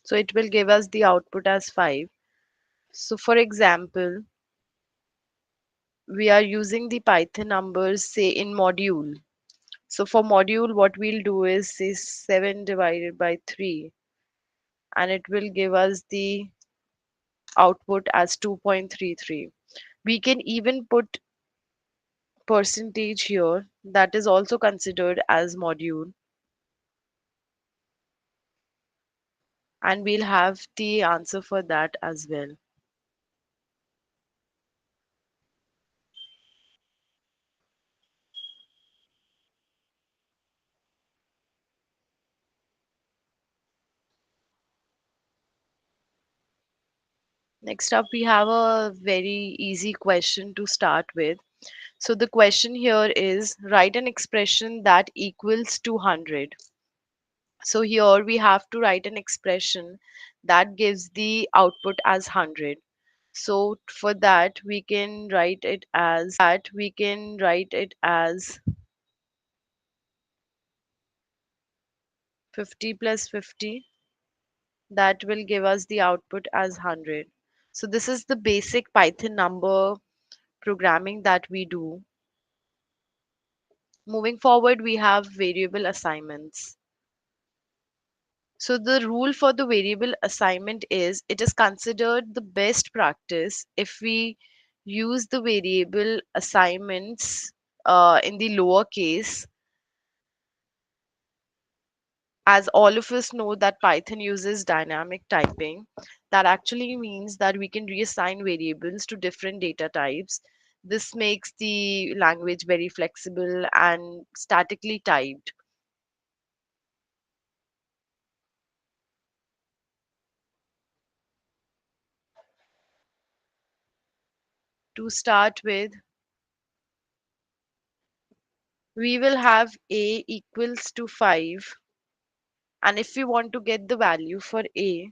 So it will give us the output as 5. So for example, we are using the Python numbers, say in module. So for module, what we'll do is say 7 divided by 3, and it will give us the output as 2.33. We can even put percentage here, that is also considered as module, and we'll have the answer for that as well. Next up, we have a very easy question to start with. So the question here is write an expression that equals 200. So here we have to write an expression that gives the output as 100. So for that we can write it as 50 plus 50. That will give us the output as 100. So this is the basic Python number programming that we do. Moving forward, we have variable assignments. So the rule for the variable assignment is it is considered the best practice if we use the variable assignments in the lower case, as all of us know that Python uses dynamic typing. That actually means that we can reassign variables to different data types. This makes the language very flexible and statically typed. To start with, we will have a equals to 5, and if we want to get the value for a,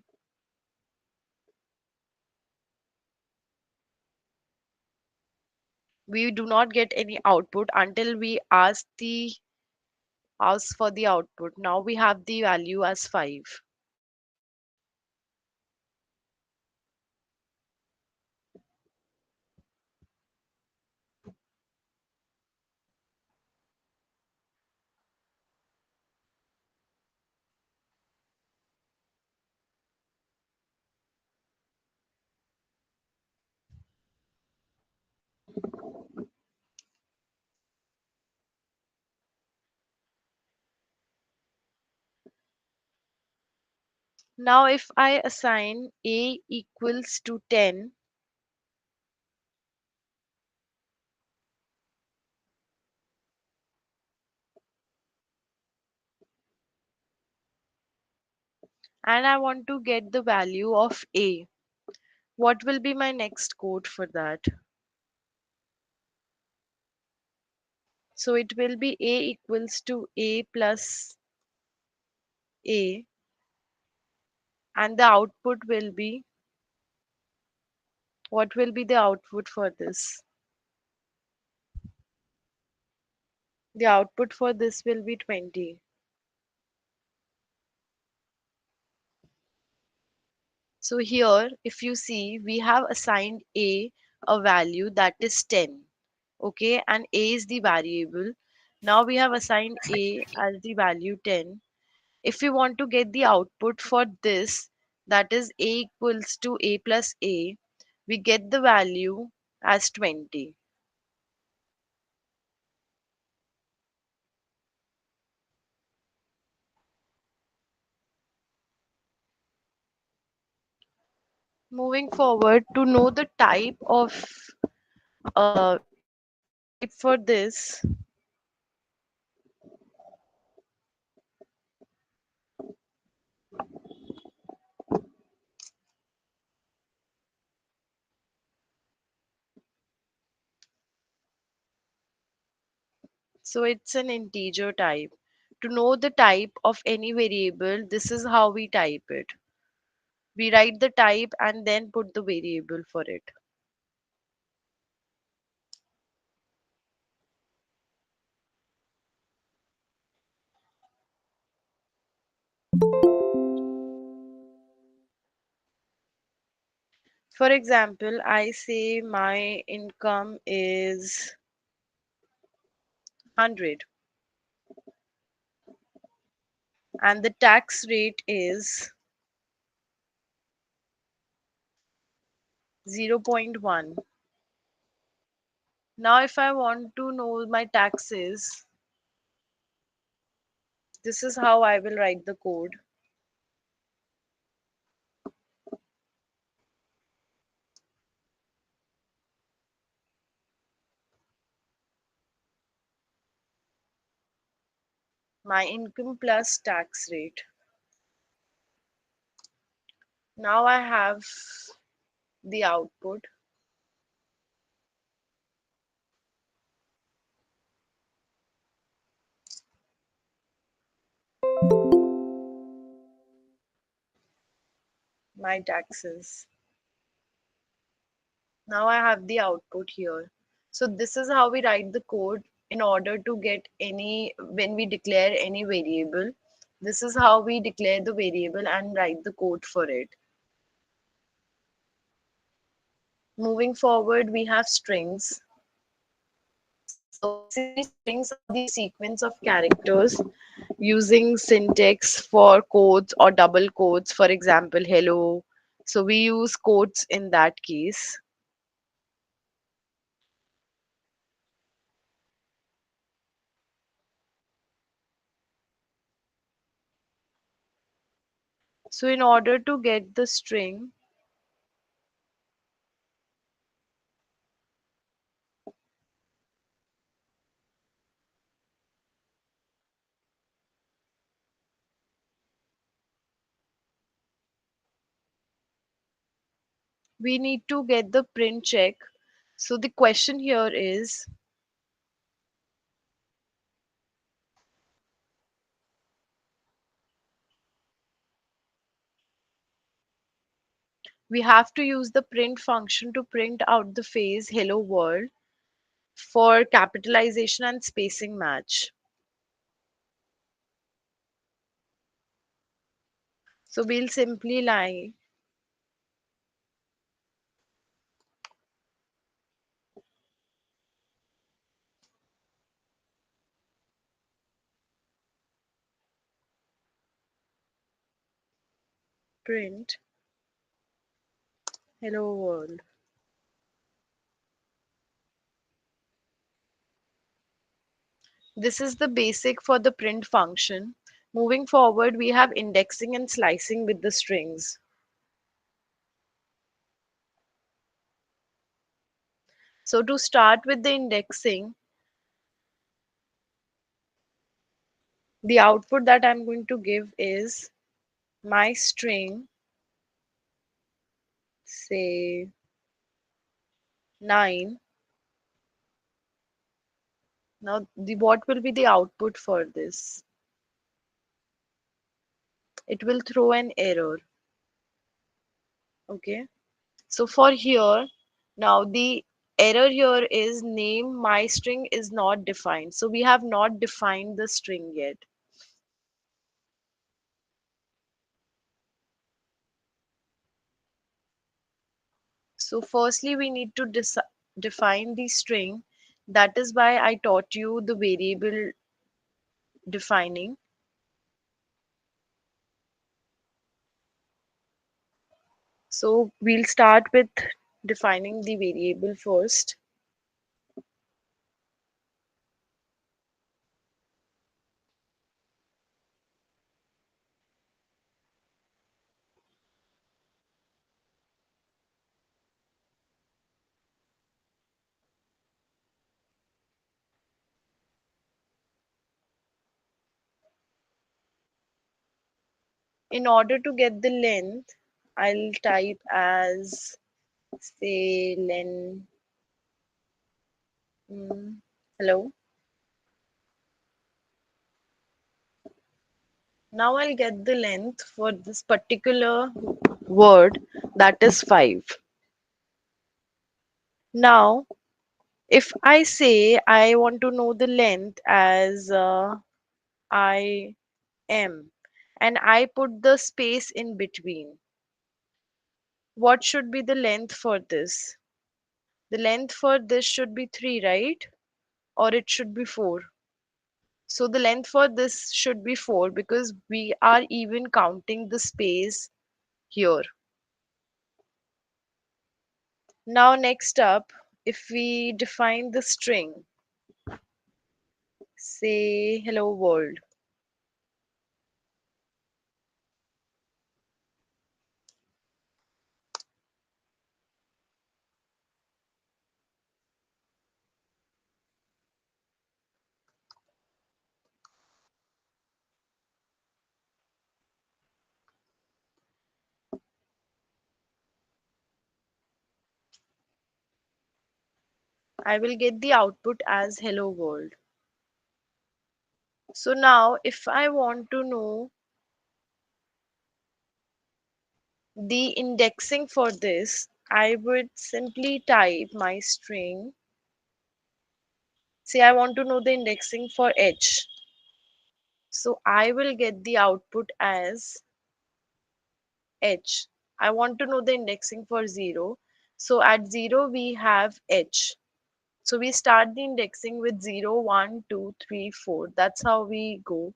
we do not get any output until we ask for the output. Now we have the value as 5. Now if I assign a equals to 10, and I want to get the value of a, what will be my next code for that? So it will be a equals to a plus a, and the output will be, what will be the output for this? The output for this will be 20. So here, if you see, we have assigned a value that is 10. Okay, and a is the variable. Now we have assigned a as the value 10. If we want to get the output for this, that is a equals to a plus a, we get the value as 20. Moving forward, to know the type of type for this, so it's an integer type. To know the type of any variable, this is how we type it. We write the type and then put the variable for it. For example, I say my income is 100 and the tax rate is 0.1. Now, if I want to know my taxes, this is how I will write the code. My income plus tax rate. Now I have the output. My taxes. Now I have the output here. So this is how we write the code in order to get any, when we declare any variable. This is how we declare the variable and write the code for it. Moving forward, we have strings. So basically, strings are the sequence of characters using syntax for quotes or double quotes. For example, hello. So we use quotes in that case. So in order to get the string, we need to get the print check. So the question here is, we have to use the print function to print out the phrase hello world for capitalization and spacing match. So we'll simply lie print hello world. This is the basic for the print function. Moving forward, we have indexing and slicing with the strings. So to start with the indexing, the output that I'm going to give is my string, say 9. Now, what will be the output for this? It will throw an error. Okay. So for here, now the error here is name my string is not defined. So we have not defined the string yet. So firstly, we need to define the string. That is why I taught you the variable defining. So we'll start with defining the variable first. In order to get the length, I'll type as say len. Hello. Now I'll get the length for this particular word, that is 5. Now, if I say I want to know the length as I am and I put the space in between, What should be the length for this? The length for this should be 3, right? Or it should be 4. So the length for this should be 4 because we are even counting the space here. Now next up, if we define the string, say hello world. I will get the output as hello world. So now if I want to know the indexing for this, I would simply type my string. Say I want to know the indexing for h. So I will get the output as h. I want to know the indexing for 0. So at 0 we have h. So we start the indexing with 0, 1, 2, 3, 4. That's how we go.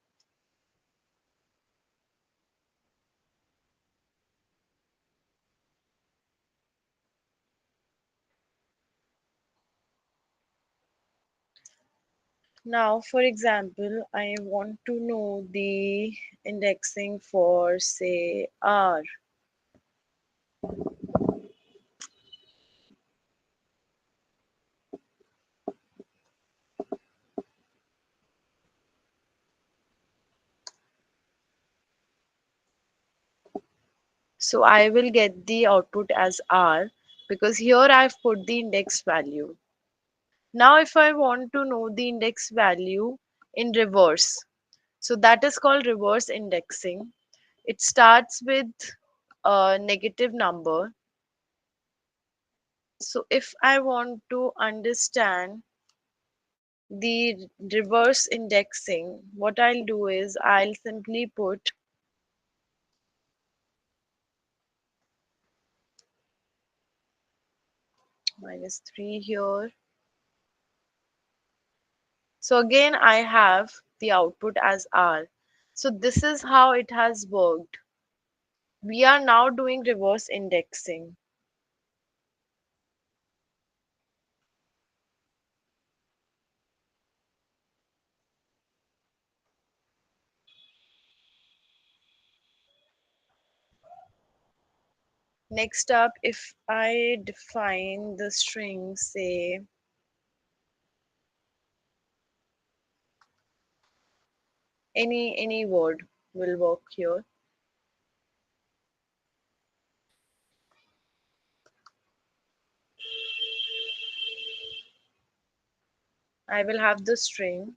Now, for example, I want to know the indexing for, say, R. So I will get the output as R because here I've put the index value. Now, if I want to know the index value in reverse, so that is called reverse indexing. It starts with a negative number. So if I want to understand the reverse indexing, what I'll do is I'll simply put -3 here. So again, I have the output as R. So this is how it has worked. We are now doing reverse indexing. Next up, if I define the string, say any word will work here. I will have the string.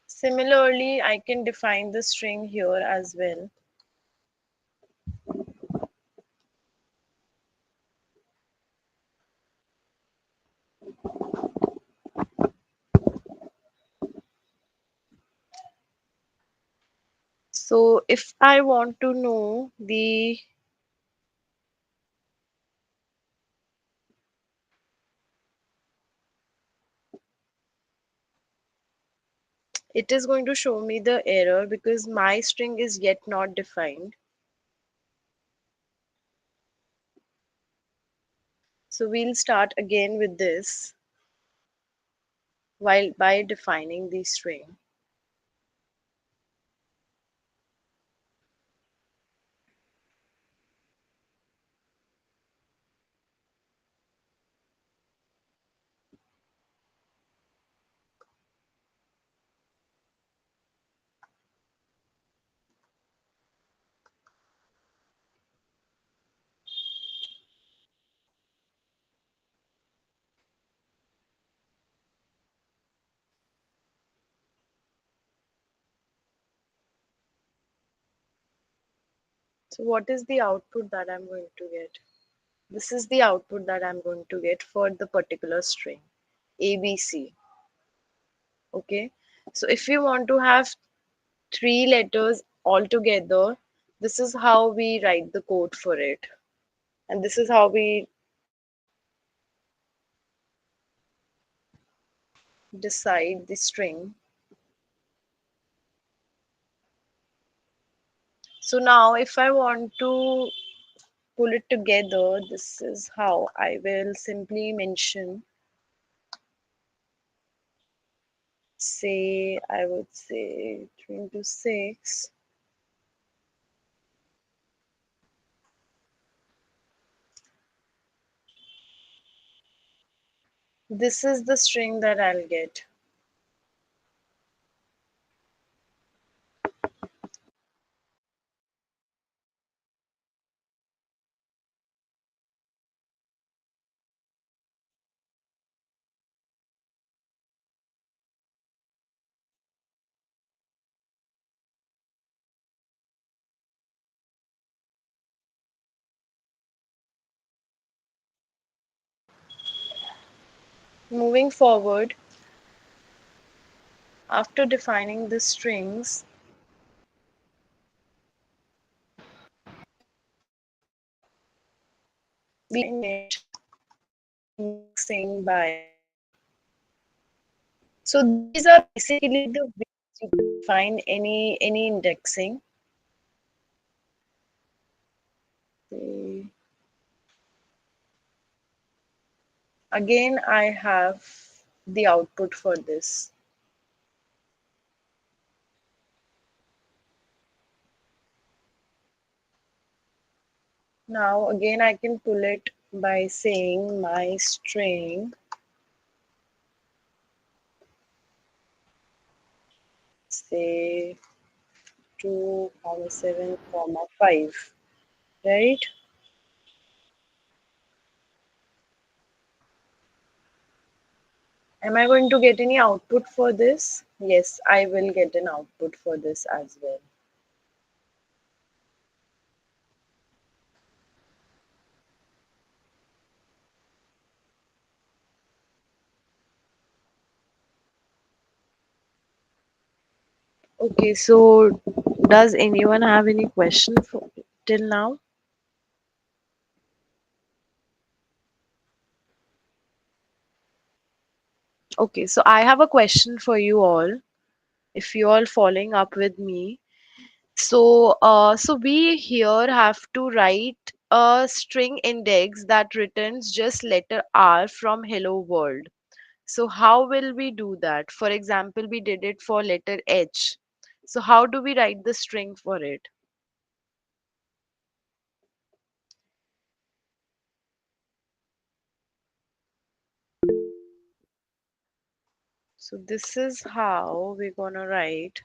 Similarly, I can define the string here as well. So if I want to know it is going to show me the error because my string is yet not defined. So we'll start again with this while by defining the string. So what is the output that I'm going to get? This is the output that I'm going to get for the particular string ABC. Okay. So if we want to have three letters all together, this is how we write the code for it. And this is how we decide the string. So now if I want to pull it together, this is how I will simply mention, say, I would say 3 into 6. This is the string that I'll get. Moving forward, after defining the strings, we define it indexing by. So these are basically the ways you can define any indexing. See, again, I have the output for this. Now, again, I can pull it by saying my string, say 2, 7, 5, right? Am I going to get any output for this? Yes, I will get an output for this as well. Okay, so does anyone have any question for, till now? Okay, so I have a question for you all. If you all following up with me, so we here have to write a string index that returns just letter R from hello world. So how will we do that? For example, we did it for letter H. So how do we write the string for it? So this is how we're gonna write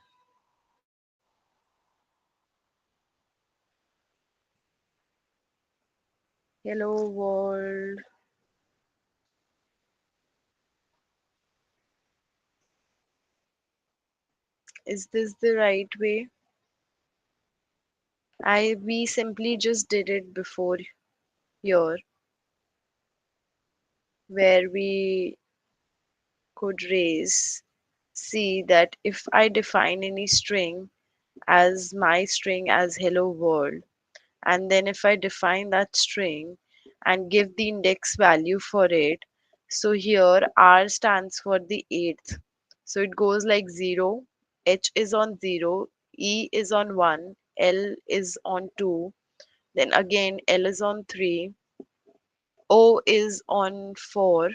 hello world. Is this the right way? We simply just did it before here, where we could raise, see that if I define any string as my string as hello world, and then if I define that string and give the index value for it, so here R stands for the eighth. So it goes like 0, H is on 0, E is on 1, L is on 2, then again L is on 3, O is on 4,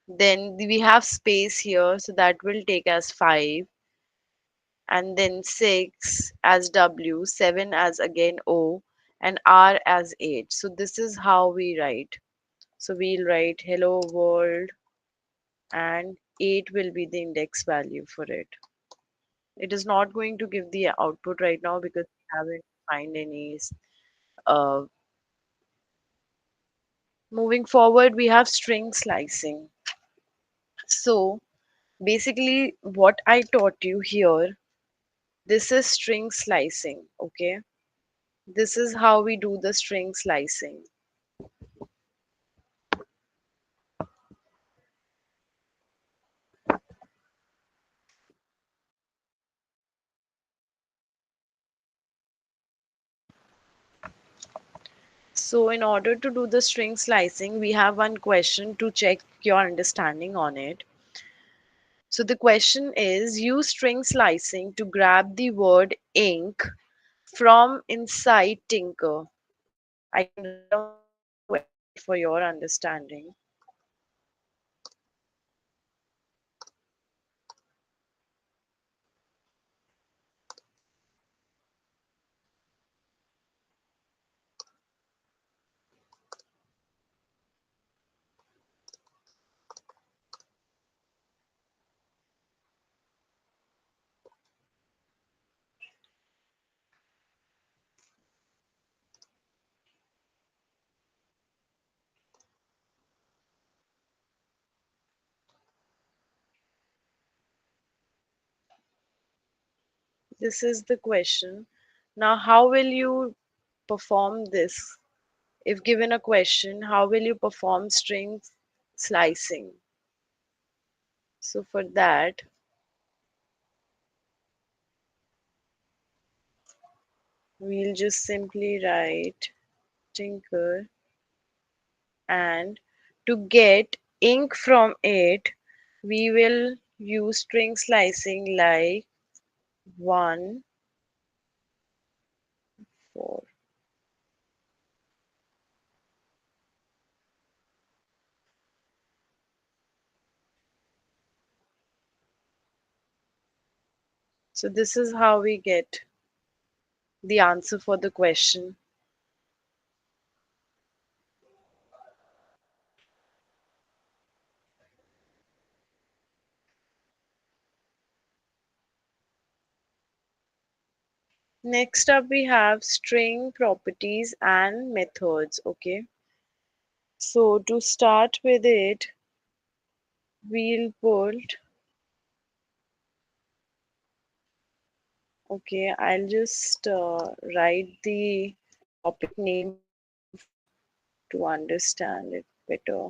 then we have space here, so that will take as 5, and then 6 as W, 7 as again O, and R as 8. So this is how we write. So we'll write hello world, and 8 will be the index value for it. It is not going to give the output right now because we haven't find any. Uh, Moving forward, we have string slicing. So basically, what I taught you here, this is string slicing, okay? This is how we do the string slicing. So in order to do the string slicing, we have one question to check your understanding on it. So the question is, use string slicing to grab the word ink from inside Tinker. I can write down the question for your understanding. This is the question. Now, how will you perform this? If given a question, how will you perform string slicing? So for that, we'll just simply write Tinker, and to get ink from it, we will use string slicing like 1, 4. So this is how we get the answer for the question. Next up, we have string properties and methods. Okay, so to start with it, we'll put, okay, I'll just write the topic name to understand it better.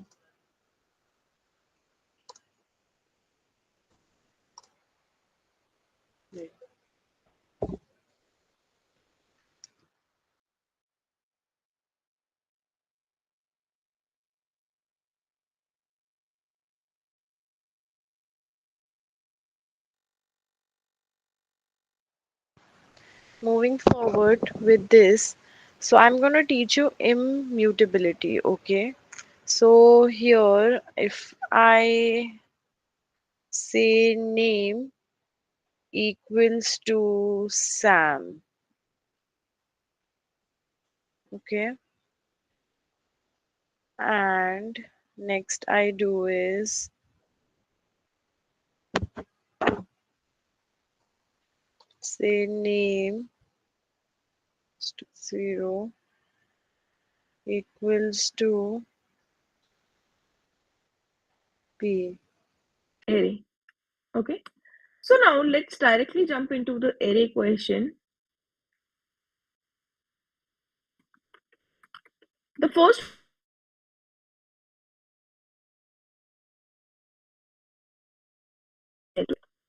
Moving forward with this, so I'm going to teach you immutability. Okay, so here if I say name equals to Sam, okay, and next I do is say name to 0 equals to P. Array. Okay. So now let's directly jump into the array question. The first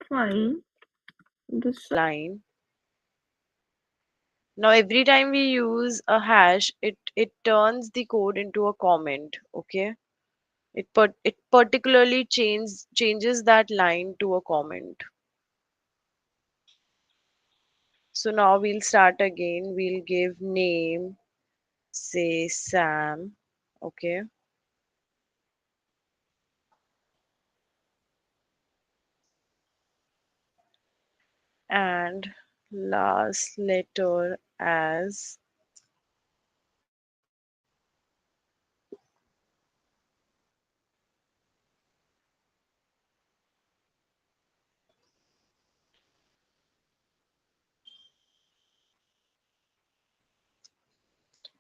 find this. Line. Now every time we use a hash, it turns the code into a comment. Okay, it particularly changes that line to a comment. So now we'll start again. We'll give name, say Sam. Okay, and last letter as,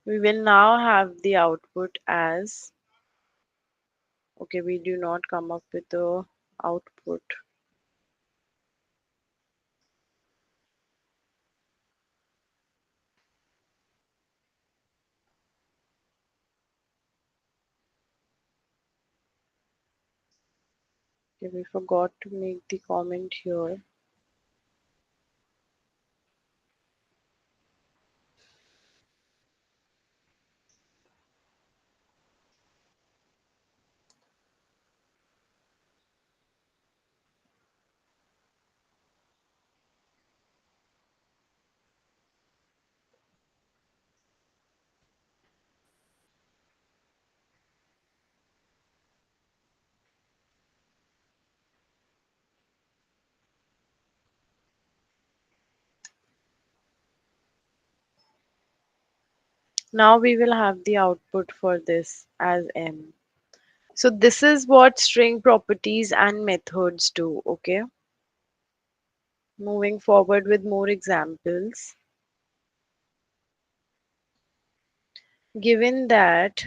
we will now have the output as, okay, we do not come up with the output. Okay, we forgot to make the comment here. Now we will have the output for this as m. So this is what string properties and methods do, okay? Moving forward with more examples. Given that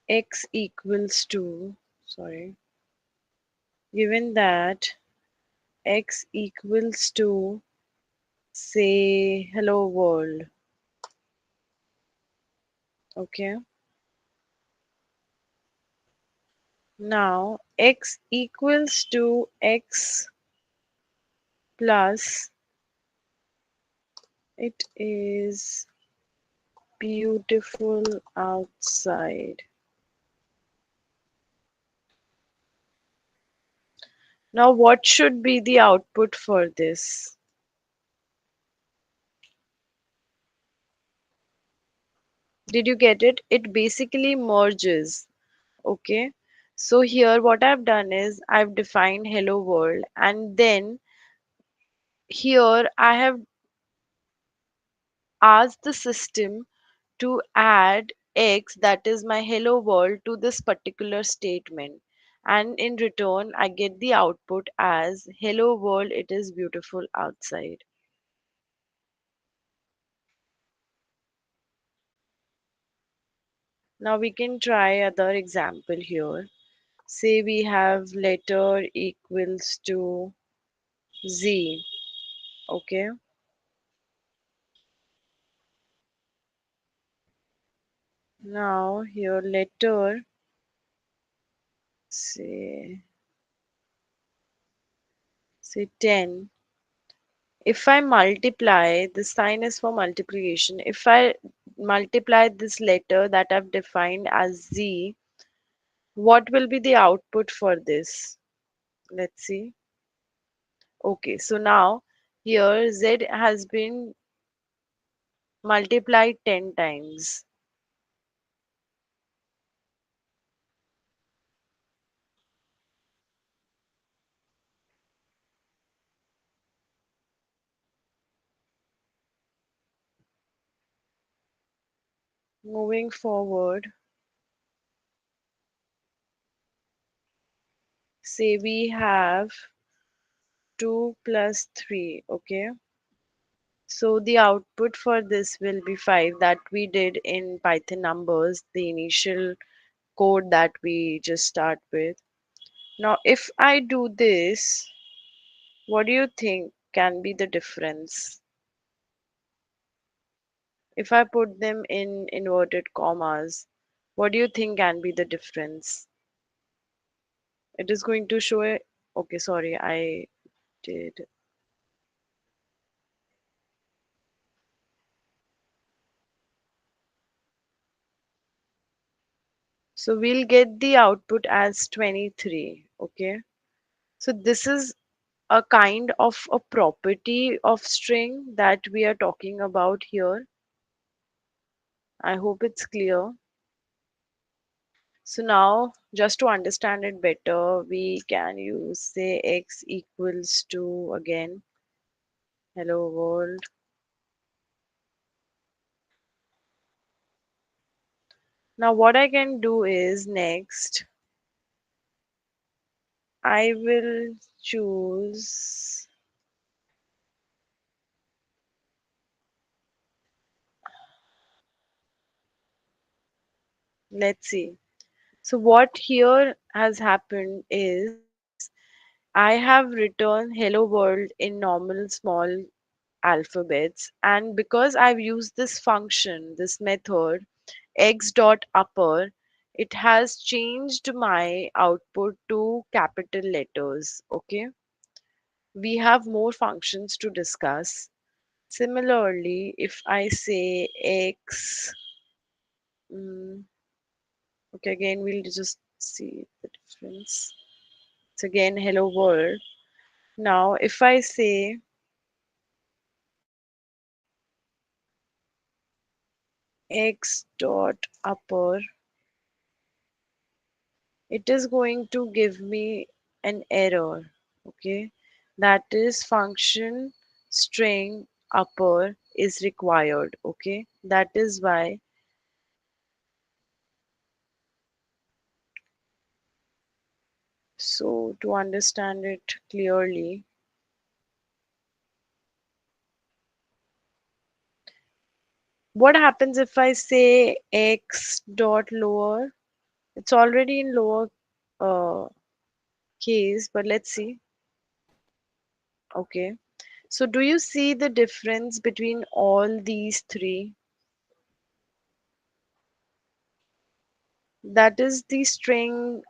x equals to, sorry, given that x equals to, say, hello world, okay? Now x equals to x plus, it is beautiful outside. Now what should be the output for this? Did you get it? It basically merges. Okay. So here what I've done is I've defined hello world, and then here I have asked the system to add x, that is my hello world, to this particular statement. And in return I get the output as hello world, it is beautiful outside. Now we can try other example here. Say we have letter equals to z. Okay. Now here letter, say 10. If I multiply, the sign is for multiplication. If I multiply this letter that I've defined as z, what will be the output for this? Let's see. Okay, so now here z has been multiplied 10 times. Moving forward, say we have 2 plus 3, okay? So the output for this will be 5, that we did in Python numbers, the initial code that we just start with. Now, if I do this, what do you think can be the difference? If I put them in inverted commas, what do you think can be the difference? It is going to show a, okay, sorry, I did. So we'll get the output as 23, okay? So this is a kind of a property of string that we are talking about here. I hope it's clear. So now, just to understand it better, we can use say x equals to, again, hello world. Now what I can do is next, I will choose, let's see. So what here has happened is I have written hello world in normal small alphabets, and because I've used this function, this method, x dot upper, it has changed my output to capital letters. Okay, we have more functions to discuss. Similarly, if I say x, mm, okay, again we'll just see the difference. It's again hello world. Now if I say x dot upper, it is going to give me an error. Okay, that is function string upper is required. Okay, that is why. So to understand it clearly, what happens if I say x dot lower? It's already in lower uh, case, but let's see. Okay. So do you see the difference between all these three? That is the string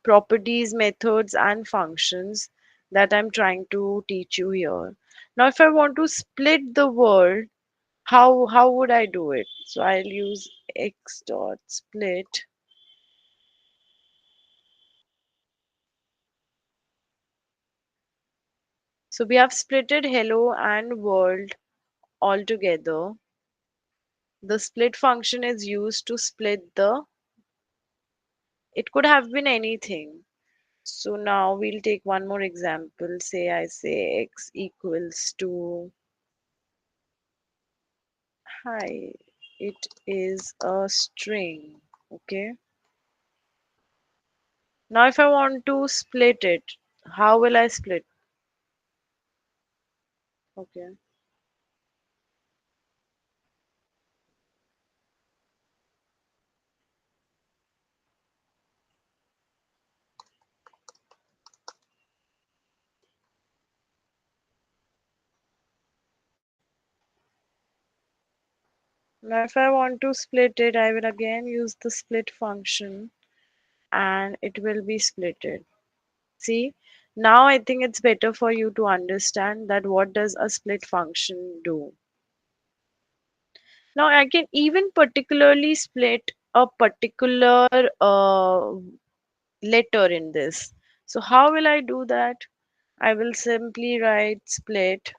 properties, methods, and functions that I'm trying to teach you here. Now, if I want to split the word, how would I do it? So I'll use x dot split. So we have splitted hello and world all together. The split function is used to split the, it could have been anything. So now we'll take one more example. Say I say x equals to, hi, it is a string. Okay. Now if I want to split it, how will I split? Okay. Now if I want to split it, I will again use the split function and it will be splitted. See, now I think it's better for you to understand that what does a split function do. Now I can even particularly split a particular letter in this. So how will I do that? I will simply write split.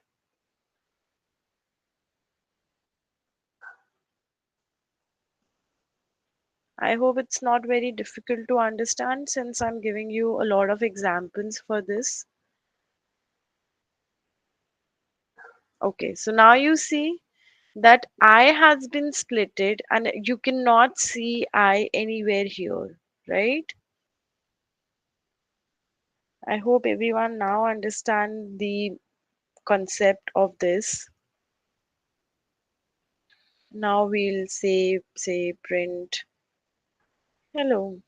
I hope it's not very difficult to understand since I'm giving you a lot of examples for this. Okay, so now you see that I has been splitted and you cannot see I anywhere here, right? I hope everyone now understand the concept of this. Now we'll say print hello.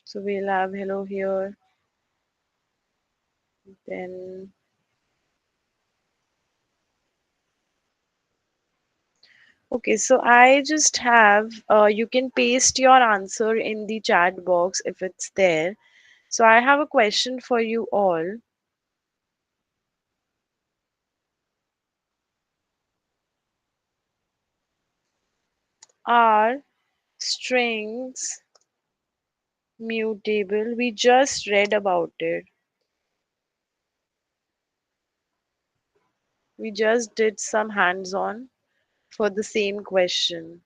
So we'll have hello here. Then okay, so I just have you can paste your answer in the chat box if it's there. So I have a question for you all. Are strings mutable? We just read about it. We just did some hands-on for the same question.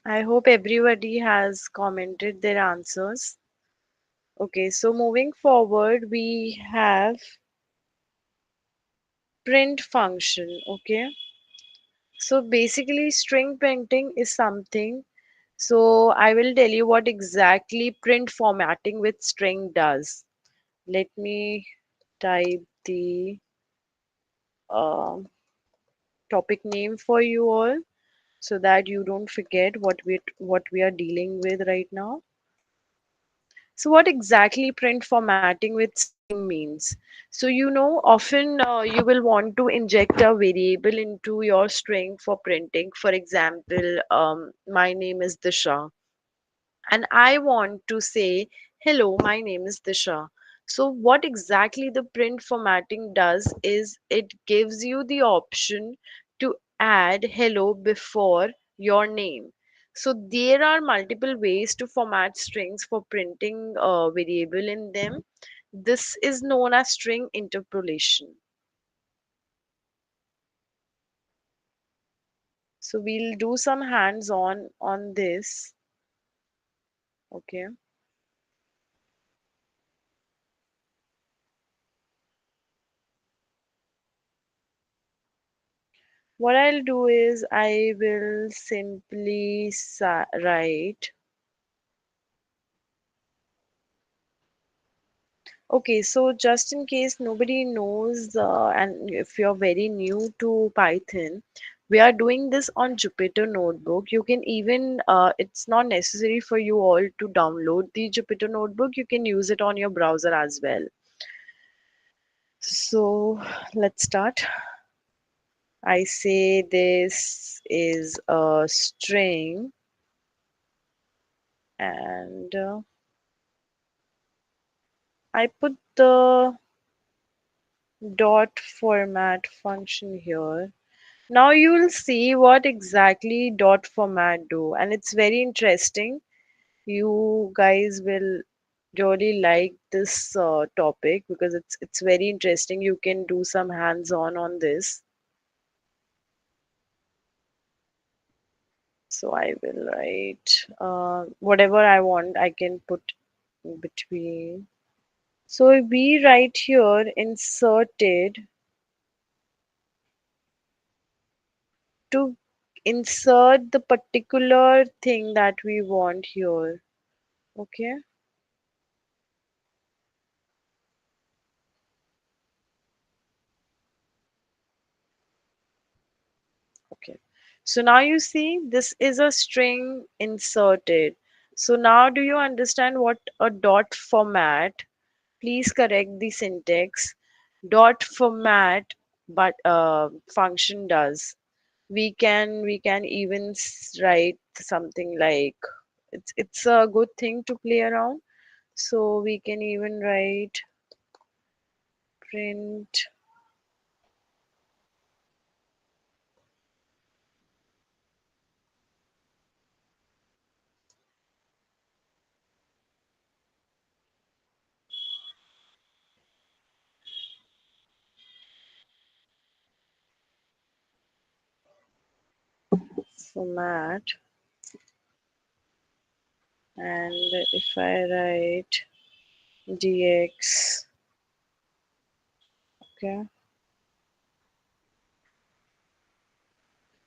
I hope everybody has commented their answers. Okay, so moving forward, we have print function. Okay, so basically, string printing is something. So I will tell you what exactly print formatting with string does. Let me type the uh, topic name for you all so that you don't forget what we are dealing with right now. So, what exactly print formatting with string means? So, often you will want to inject a variable into your string for printing. For example, my name is Disha, and I want to say, hello, my name is Disha. So, what exactly the print formatting does is it gives you the option to add hello before your name. So, there are multiple ways to format strings for printing a variable in them. This is known as string interpolation. So, we'll do some hands on this. Okay. What I'll do is I will simply write. Okay, so just in case nobody knows, and if you're very new to Python, we are doing this on Jupyter Notebook. You can even, it's not necessary for you all to download the Jupyter Notebook. You can use it on your browser as well. So let's start. I say this is a string and I put the dot format function here. Now you will see what exactly dot format do, and it's very interesting. You guys will really like this topic because it's very interesting. You can do some hands-on on this. So I will write whatever I want. I can put in between. So we write here inserted to insert the particular thing that we want here. Okay, okay. So now you see this is a string inserted. So now do you understand what a dot format? Please correct the syntax. Dot format but function does. We can even write something like it's a good thing to play around. So we can even write print format, and if I write dx, okay,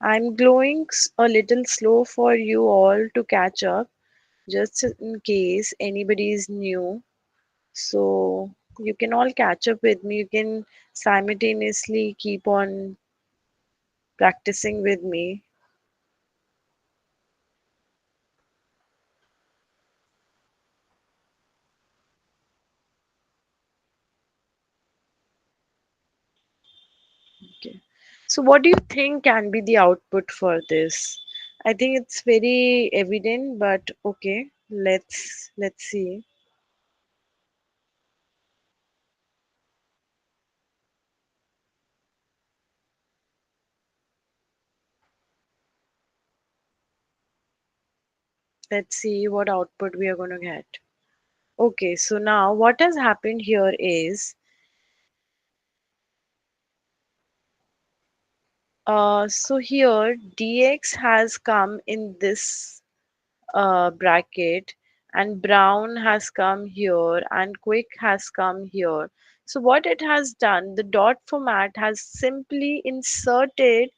I'm going a little slow for you all to catch up, just in case anybody is new. So you can all catch up with me. You can simultaneously keep on practicing with me. Okay. So what do you think can be the output for this? I think it's very evident, but okay, let's see. Let's see what output we are going to get. Okay, so now what has happened here is so here dx has come in this bracket, and brown has come here and quick has come here. So what it has done, the dot format has simply inserted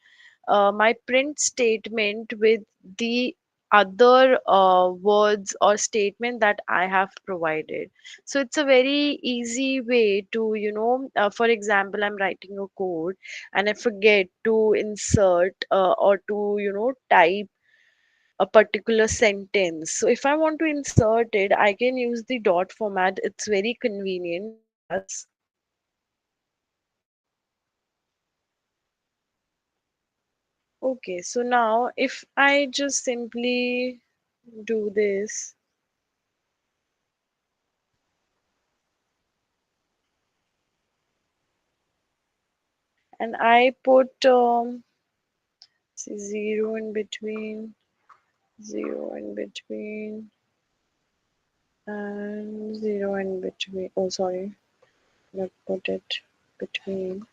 my print statement with the other words or statement that I have provided. So it's a very easy way to, for example, I'm writing a code and I forget to insert or to, type a particular sentence. So if I want to insert it, I can use the dot format. It's very convenient for us. Okay, so now if I just simply do this and I put see, zero in between, and zero in between. Oh, sorry, not put it between.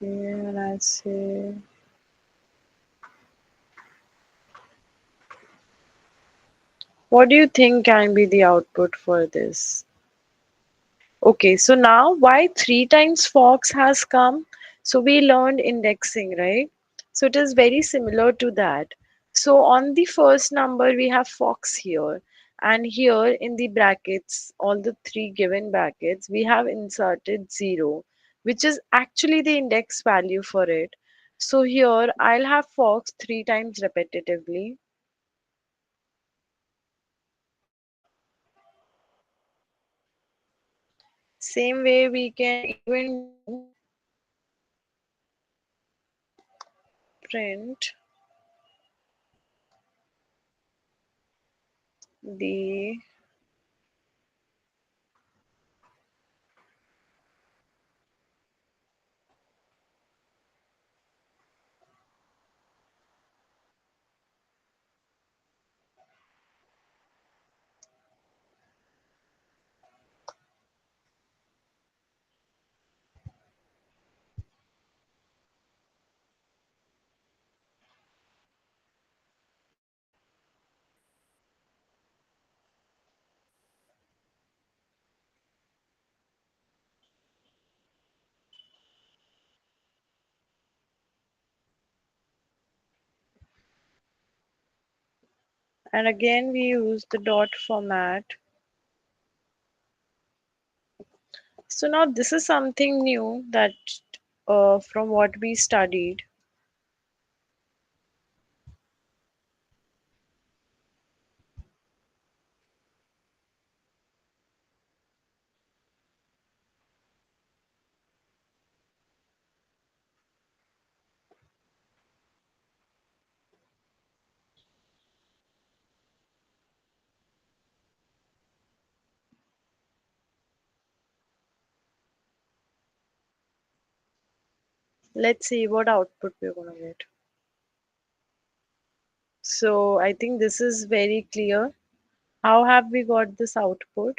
Here, and I say, what do you think can be the output for this? Okay, so now why three times fox has come? So we learned indexing, right? So it is very similar to that. So on the first number, we have fox here. And here in the brackets, all the three given brackets, we have inserted 0, which is actually the index value for it. So here I'll have fox three times repetitively. Same way we can even do print the and again we use the dot format. So now this is something new that from what we studied. Let's see what output we're gonna get. So I think this is very clear. How have we got this output?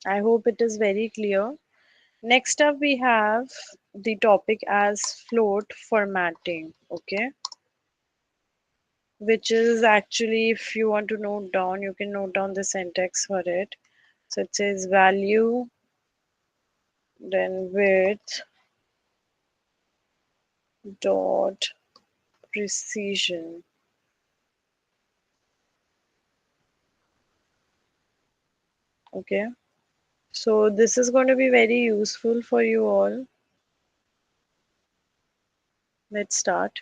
I hope it is very clear. Next up we have the topic as float formatting, okay? Which is actually, if you want to note down, you can note down the syntax for it. So it says value, then width dot precision. Okay, so this is going to be very useful for you all. Let's start.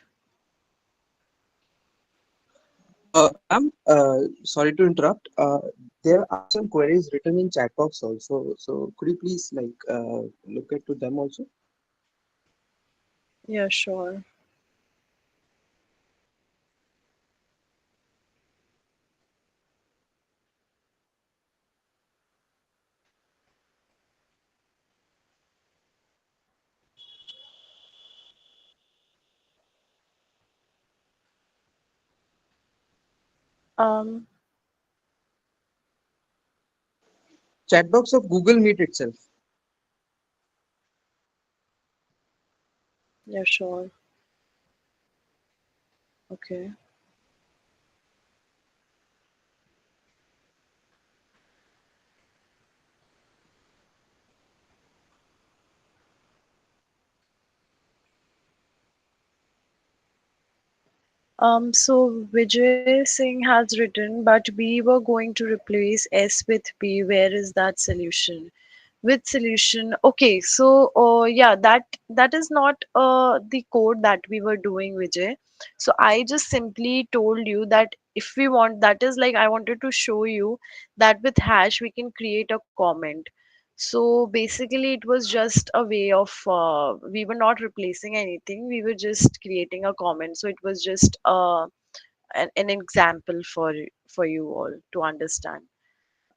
Ma'am, sorry to interrupt. There are some queries written in chat box also. So could you please look at to them also? Yeah, sure. um Chat box of Google Meet itself. yeah, sure. Okay. So Vijay Singh has written, but we were going to replace S with P. Where is that solution? With solution, okay. So, yeah, that is not the code that we were doing, Vijay. So I just simply told you that if we want, that is like I wanted to show you that with hash we can create a comment. So basically, it was just a way of we were not replacing anything. We were just creating a comment. So it was just an example for you all to understand.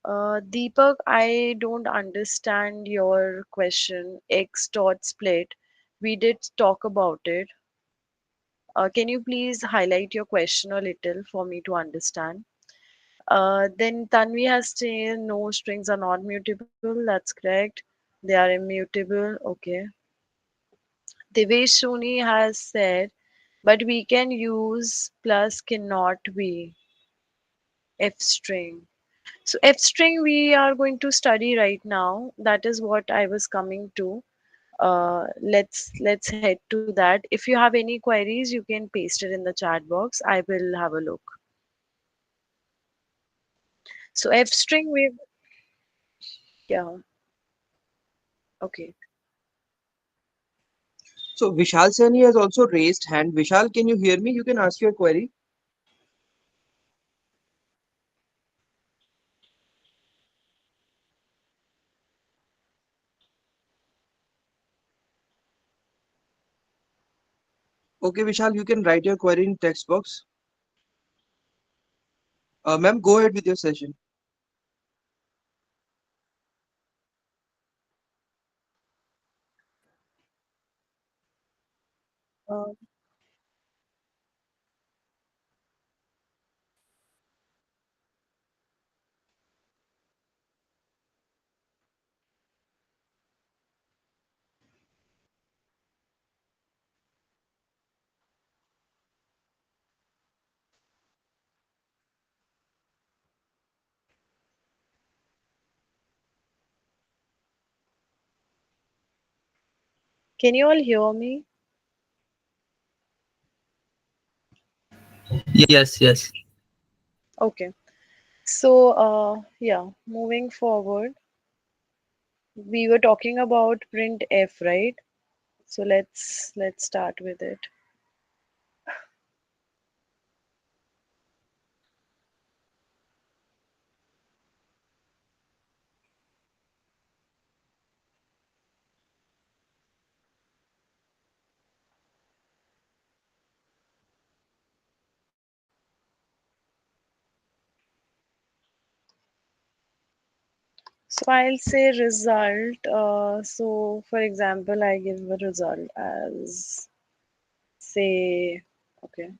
Deepak, I don't understand your question. X dot split. We did talk about it. Can you please highlight your question a little for me to understand? Then Tanvi has said no, strings are not mutable. That's correct. They are immutable. Okay. Devesh Soni has said, but we can use plus cannot be F string. So F string we are going to study right now. That is what I was coming to. Let's head to that. If you have any queries, you can paste it in the chat box. I will have a look. So F string we, yeah, okay. So Vishal Sani has also raised hand. Vishal, can you hear me? You can ask your query. Okay, Vishal, you can write your query in text box. Ma'am, go ahead with your session. Uh, can you all hear me? Yes, yes. Okay. So yeah, moving forward, we were talking about print F, right? So let's start with it. So I'll say result. So for example, I give a result as say, okay,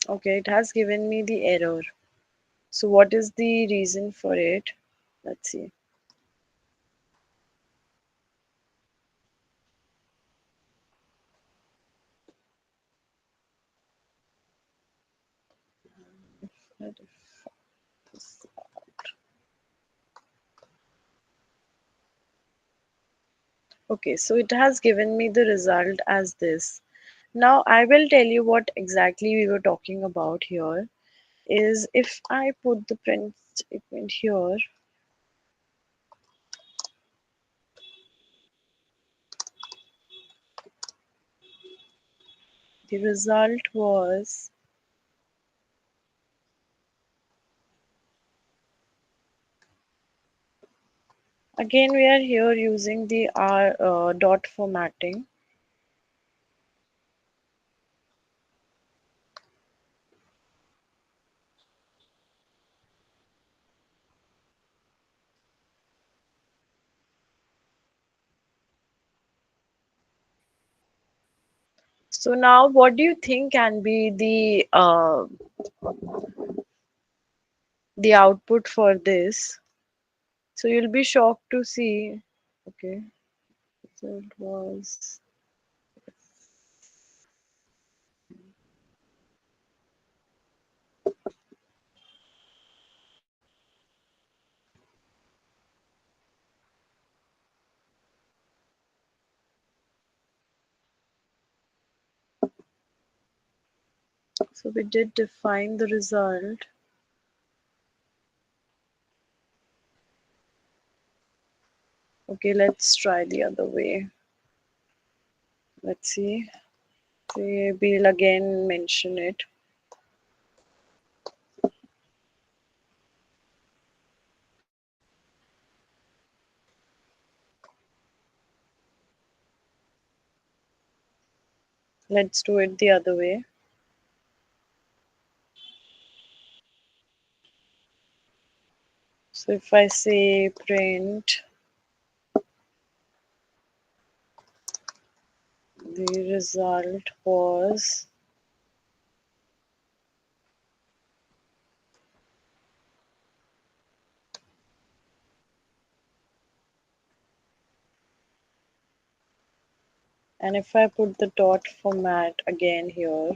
okay, it has given me the error. So what is the reason for it? Let's see. Okay, so it has given me the result as this. Now I will tell you what exactly we were talking about here is if I put the print statement here, the result was, again we are here using the R dot formatting. So now what do you think can be the output for this? So you'll be shocked to see. Okay, so it was, So we did define the result. Okay, let's try the other way. Let's see. We'll again mention it. Let's do it the other way. So if I say print the result was, and if I put the dot format again here,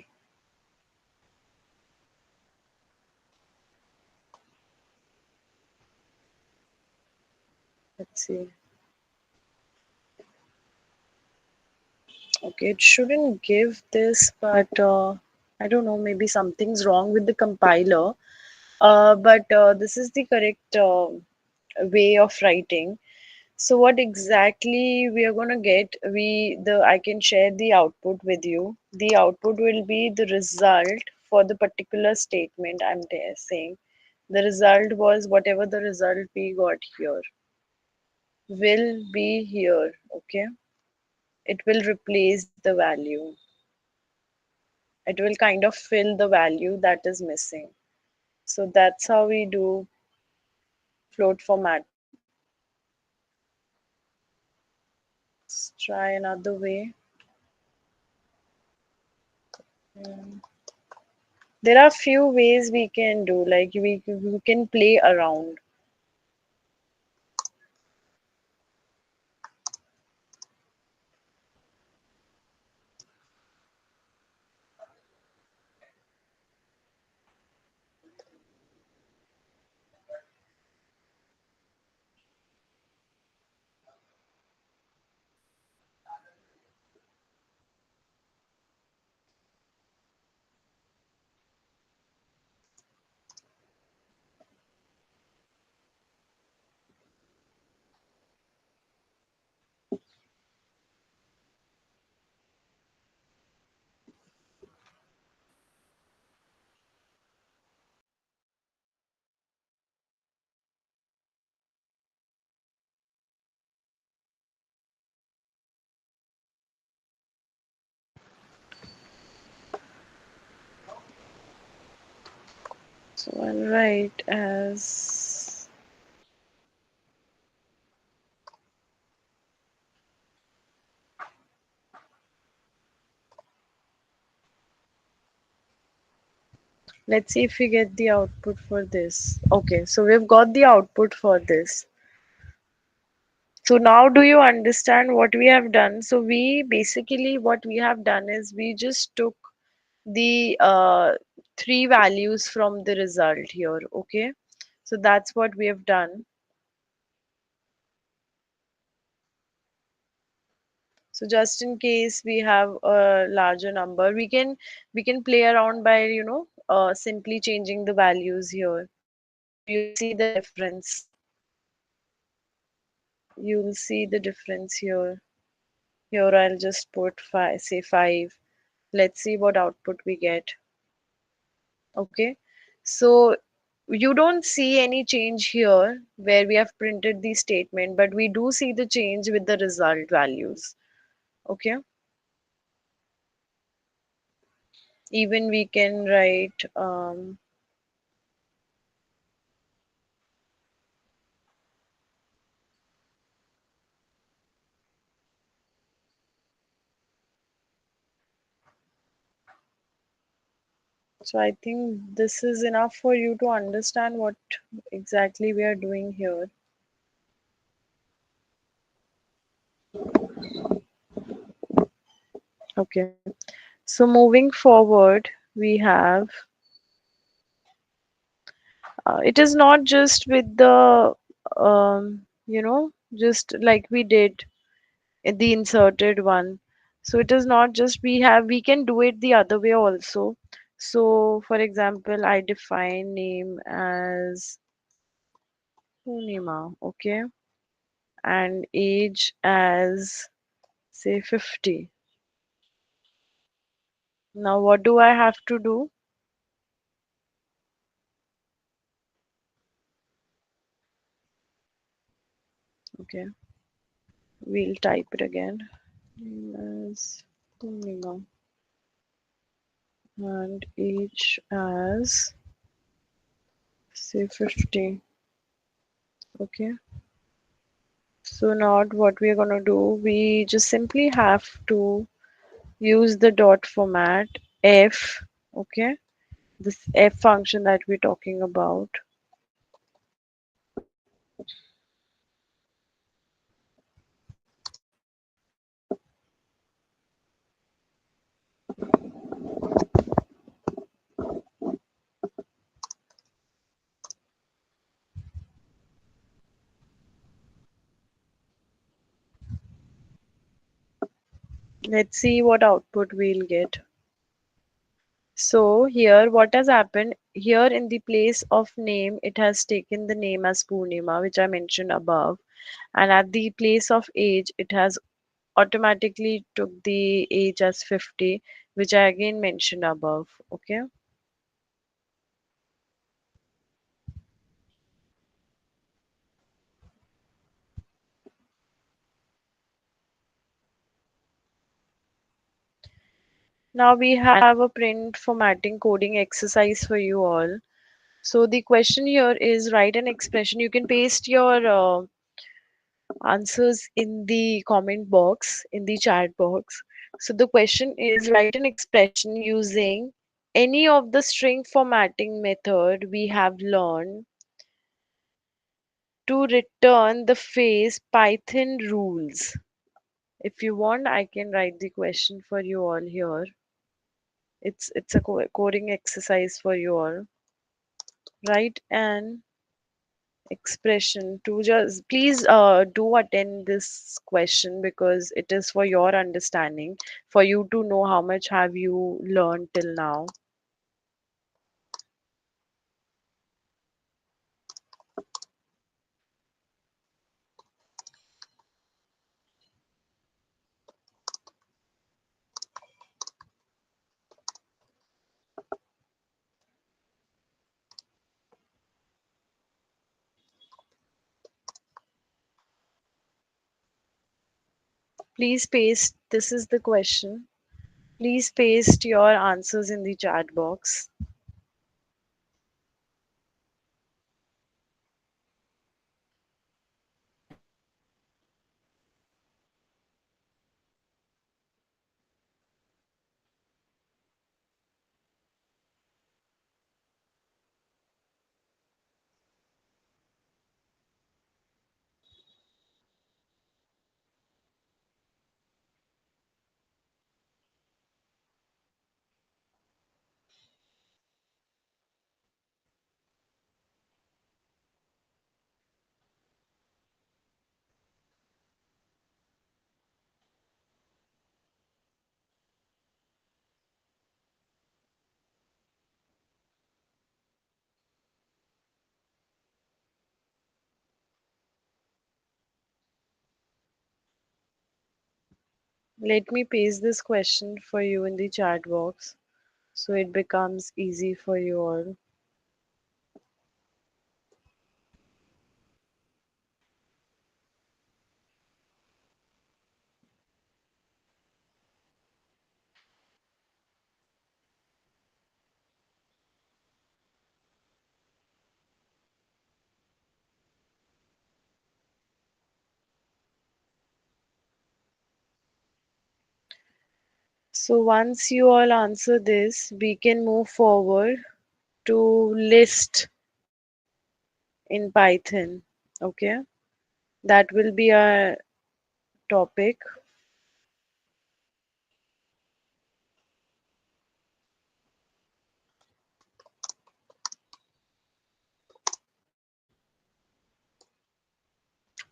let's see. Okay, it shouldn't give this, but I don't know, maybe something's wrong with the compiler. But this is the correct way of writing. So what exactly we are going to get, I can share the output with you. The output will be the result for the particular statement I'm saying. The result was whatever the result we got here will be here, okay? It will replace the value. It will kind of fill the value that is missing. So that's how we do float formatting. Let's try another way. Mm. There are few ways we can do, like we can play around. So I'll write as, let's see if we get the output for this. Okay, so we've got the output for this. So now do you understand what we have done? So we basically, what we have done is we just took the three values from the result here, okay? So that's what we have done. So just in case we have a larger number, we can play around by simply changing the values here. So you'll see the difference. You'll see the difference here. Here I'll just put five, say 5. Let's see what output we get. Okay. So you don't see any change here where we have printed the statement, but we do see the change with the result values. Okay. Even we can write so I think this is enough for you to understand what exactly we are doing here. Okay. So moving forward, we have it is not just with the just like we did in the inserted one. So it is not just we can do it the other way also. So for example, I define name as Poornima, okay, and age as say 50. Now what do I have to do? Okay, we'll type it again. Name as Poornima and age as say 50. Okay. So now what we are going to do, we just simply have to use the dot format f, okay, this f function that we're talking about. Let's see what output we'll get. So here what has happened, here in the place of name it has taken the name as Poornima, which I mentioned above, and at the place of age it has automatically took the age as 50, which I again mentioned above. Okay. Now we have a print formatting coding exercise for you all. So the question here is write an expression. You can paste your answers in the comment box, in the chat box. So the question is write an expression using any of the string formatting method we have learned to return the phrase Python rules. If you want, I can write the question for you all here. It's a coding exercise for you all. Write an expression to just please do attend this question because it is for your understanding, for you to know how much have you learned till now. Please paste, this is the question. Please paste your answers in the chat box. Let me paste this question for you in the chat box so it becomes easy for you all. So once you all answer this, we can move forward to list in Python. Okay, that will be our topic.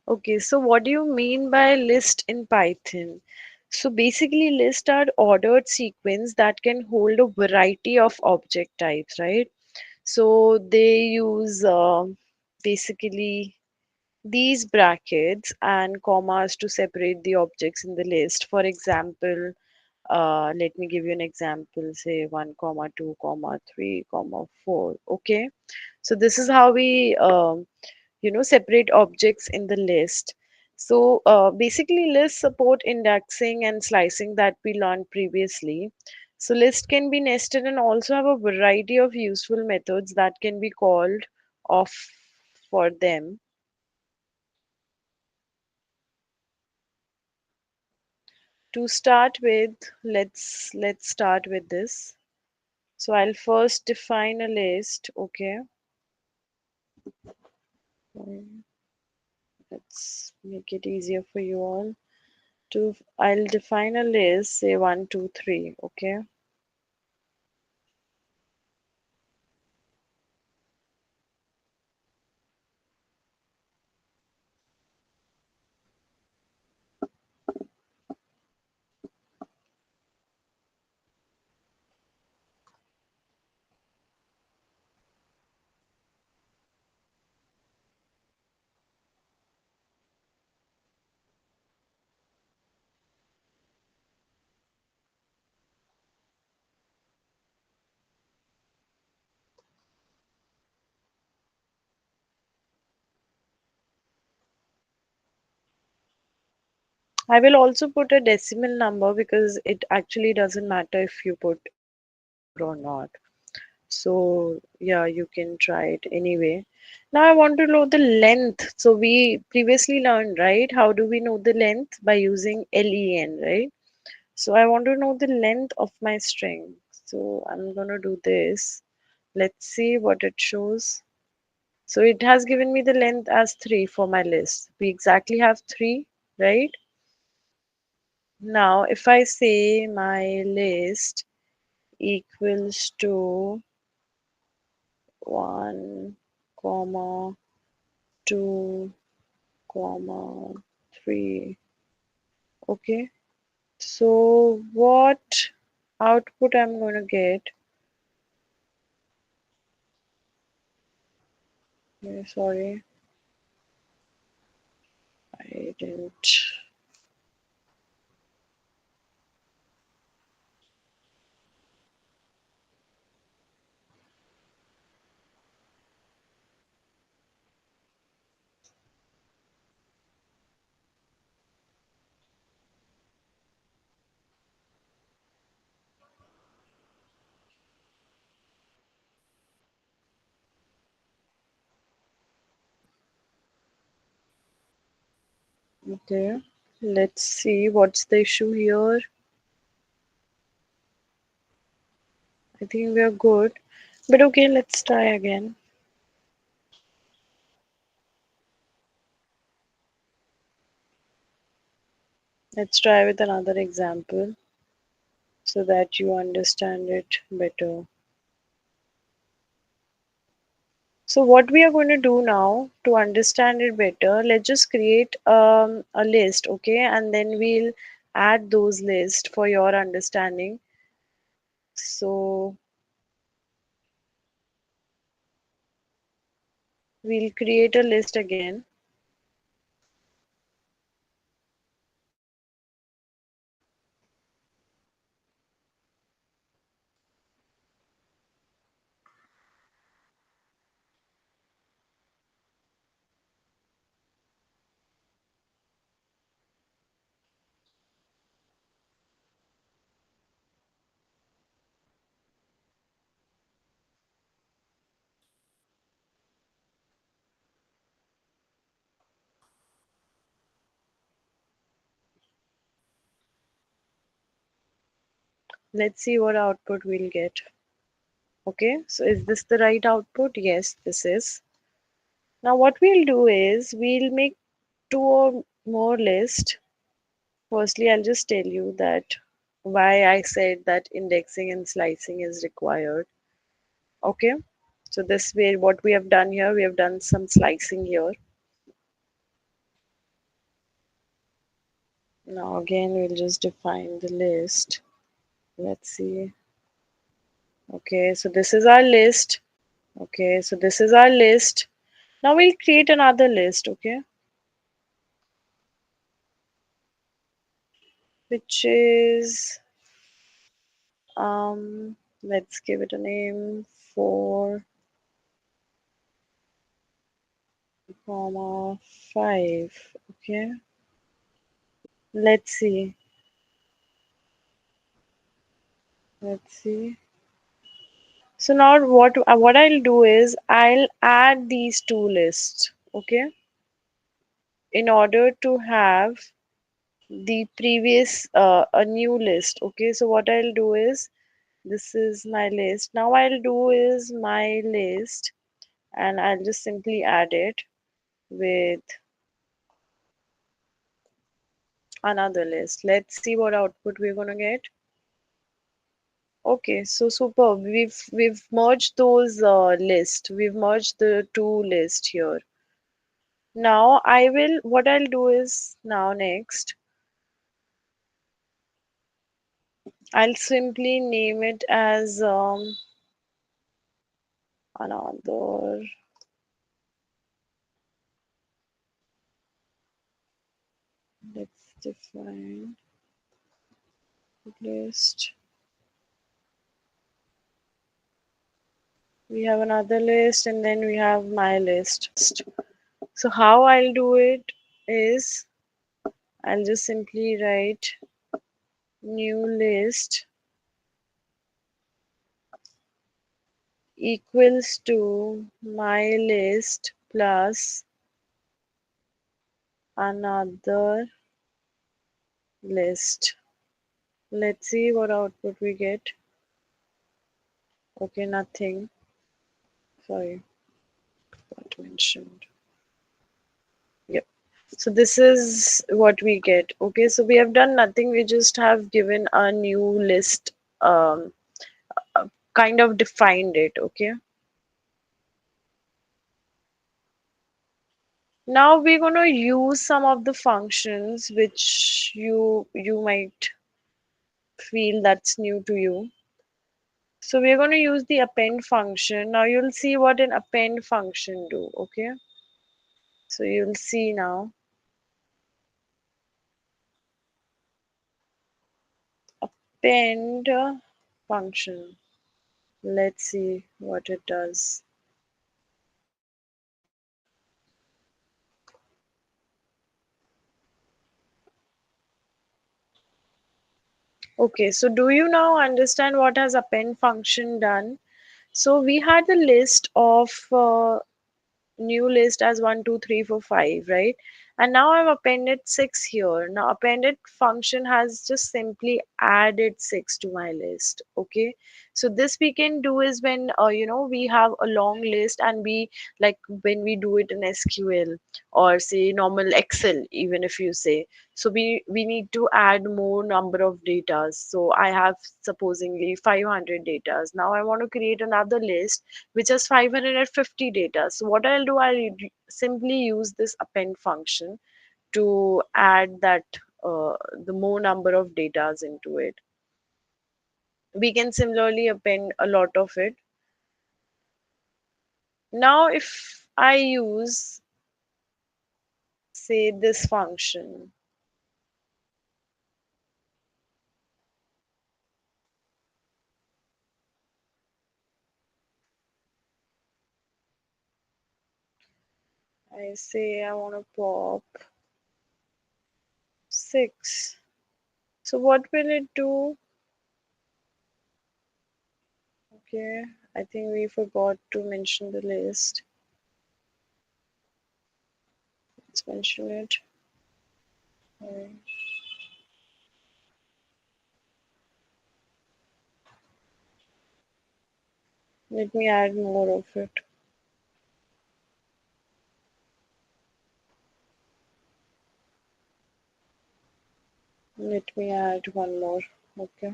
Okay, so what do you mean by list in Python? So basically, lists are ordered sequence that can hold a variety of object types, right? So they use basically these brackets and commas to separate the objects in the list. For example, let me give you an example, say 1, comma 2, comma 3, comma 4. Okay. So this is how we separate objects in the list. So basically lists support indexing and slicing that we learned previously. So list can be nested and also have a variety of useful methods that can be called off for them. To start with, let's start with this. So I'll first define a list. Okay. Let's make it easier for you all. To I'll define a list, say 1, 2, 3. Okay. I will also put a decimal number because it actually doesn't matter if you put integer or not. So yeah, you can try it anyway. Now I want to know the length. So we previously learned, right? How do we know the length? By using len, right? So I want to know the length of my string. So I'm gonna do this. Let's see what it shows. So it has given me the length as 3 for my list. We exactly have 3, right? Now, if I say my list equals to 1, comma 2, comma 3, okay. So what output I'm going to get? Sorry, I didn't. Okay, let's see what's the issue here. I think we are good, but okay, let's try again. Let's try with another example so that you understand it better. So what we are going to do now to understand it better, let's just create a list, okay? And then we'll add those lists for your understanding. So we'll create a list again. Let's see what output we'll get. Okay, so is this the right output? Yes, this is. Now what we'll do is we'll make 2 or more lists. Firstly, I'll just tell you that why I said that indexing and slicing is required. Okay, so this way, what we have done here, we have done some slicing here. Now again, we'll just define the list. Let's see. Okay, so this is our list. Okay, so this is our list. Now we'll create another list, okay, which is let's give it a name, 4, 5. Okay, let's see. Let's see. So now what I'll do is I'll add these two lists, okay, in order to have the previous a new list. Okay, so what I'll do is this is my list. Now I'll do is my list and I'll just simply add it with another list. Let's see what output we're gonna get. Okay, so superb. We've merged those lists. We've merged the two lists here. Now what I'll do is now next I'll simply name it as another, let's define list. We have another list and then we have my list. So how I'll do it is I'll just simply write new list equals to my list plus another list. Let's see what output we get. Okay, nothing. Sorry, what mentioned. Yep. So this is what we get. Okay, so we have done nothing. We just have given a new list, kind of defined it. Okay. Now we're going to use some of the functions which you might feel that's new to you. So we're going to use the append function. Now you'll see what an append function do, okay? So you'll see now append function. Let's see what it does. Okay, so do you now understand what has append function done? So we had the list of new list as 1 2 3 4 5, right? And now I've appended 6 here. Now appended function has just simply added 6 to my list. Okay, so this we can do is when we have a long list and we, like when we do it in SQL or say normal Excel, even if you say, so we need to add more number of datas. So I have supposingly 500 datas. Now I want to create another list which has 550 data. So what I'll do, simply use this append function to add that the more number of datas into it. We can similarly append a lot of it. Now if I use, say, this function, I say I want to pop 6. So what will it do? Okay, I think we forgot to mention the list. Let's mention it. Alright. Let me add more of it. Let me add one more. Okay.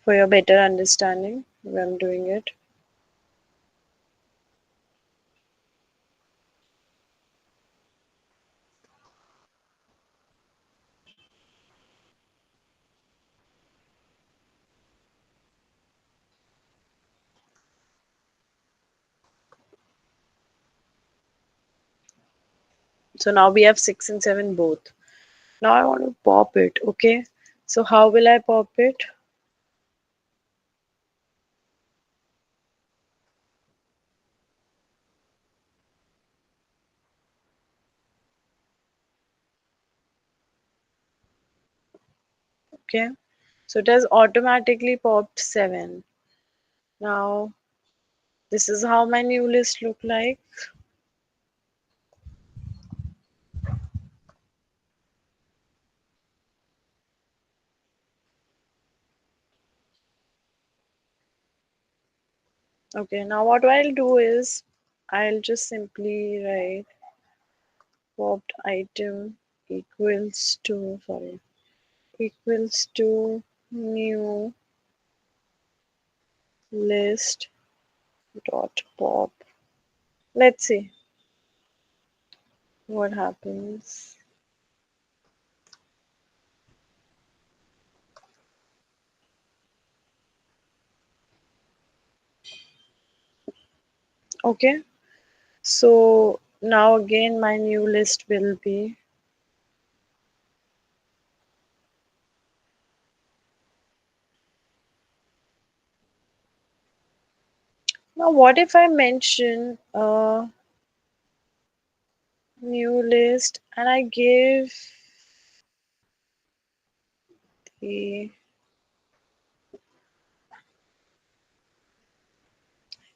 For your better understanding, I'm doing it. So now we have 6 and 7 both. Now I want to pop it, okay? So how will I pop it? Okay. So it has automatically popped 7. Now this is how my new list look like. Okay, now what I'll do is I'll just simply write popped item equals to new list dot pop. Let's see what happens. Okay, so now again my new list will be, now what if I mention new list and I give the,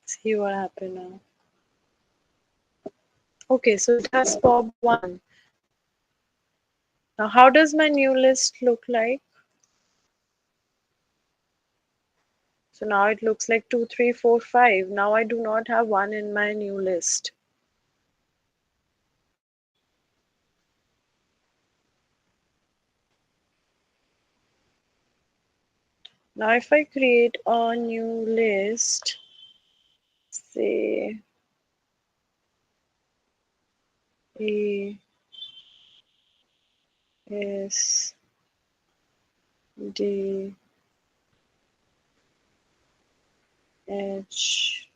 see what happened now. Okay, so it has popped 1. Now how does my new list look like? So now it looks like 2, 3, 4, 5. Now I do not have 1 in my new list. Now if I create a new list, say A S D H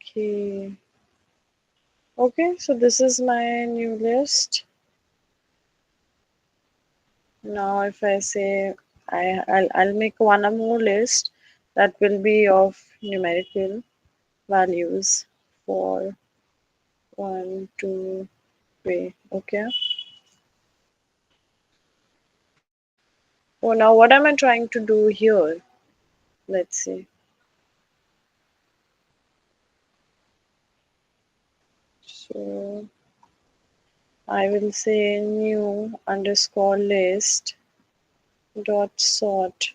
K. Okay, so this is my new list. Now if I say I'll make one more list that will be of numerical values for 1, 2, 3. Okay. Oh, now what am I trying to do here? Let's see. So I will say new underscore list dot sort.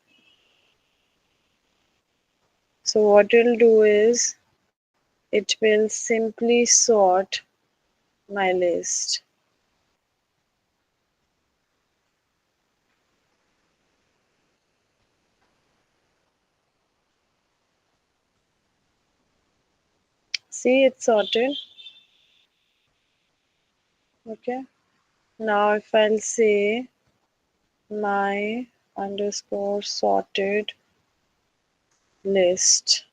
So what it'll do is it will simply sort my list. See, it's sorted. Okay. Now if I'll say my underscore sorted list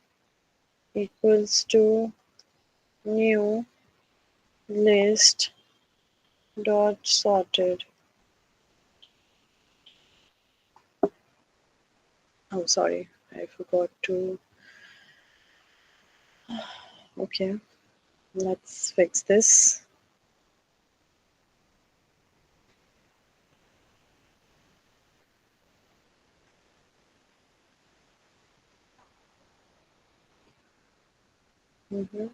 equals to new list dot sorted. Oh, sorry, I forgot to. Okay, let's fix this. Mhm.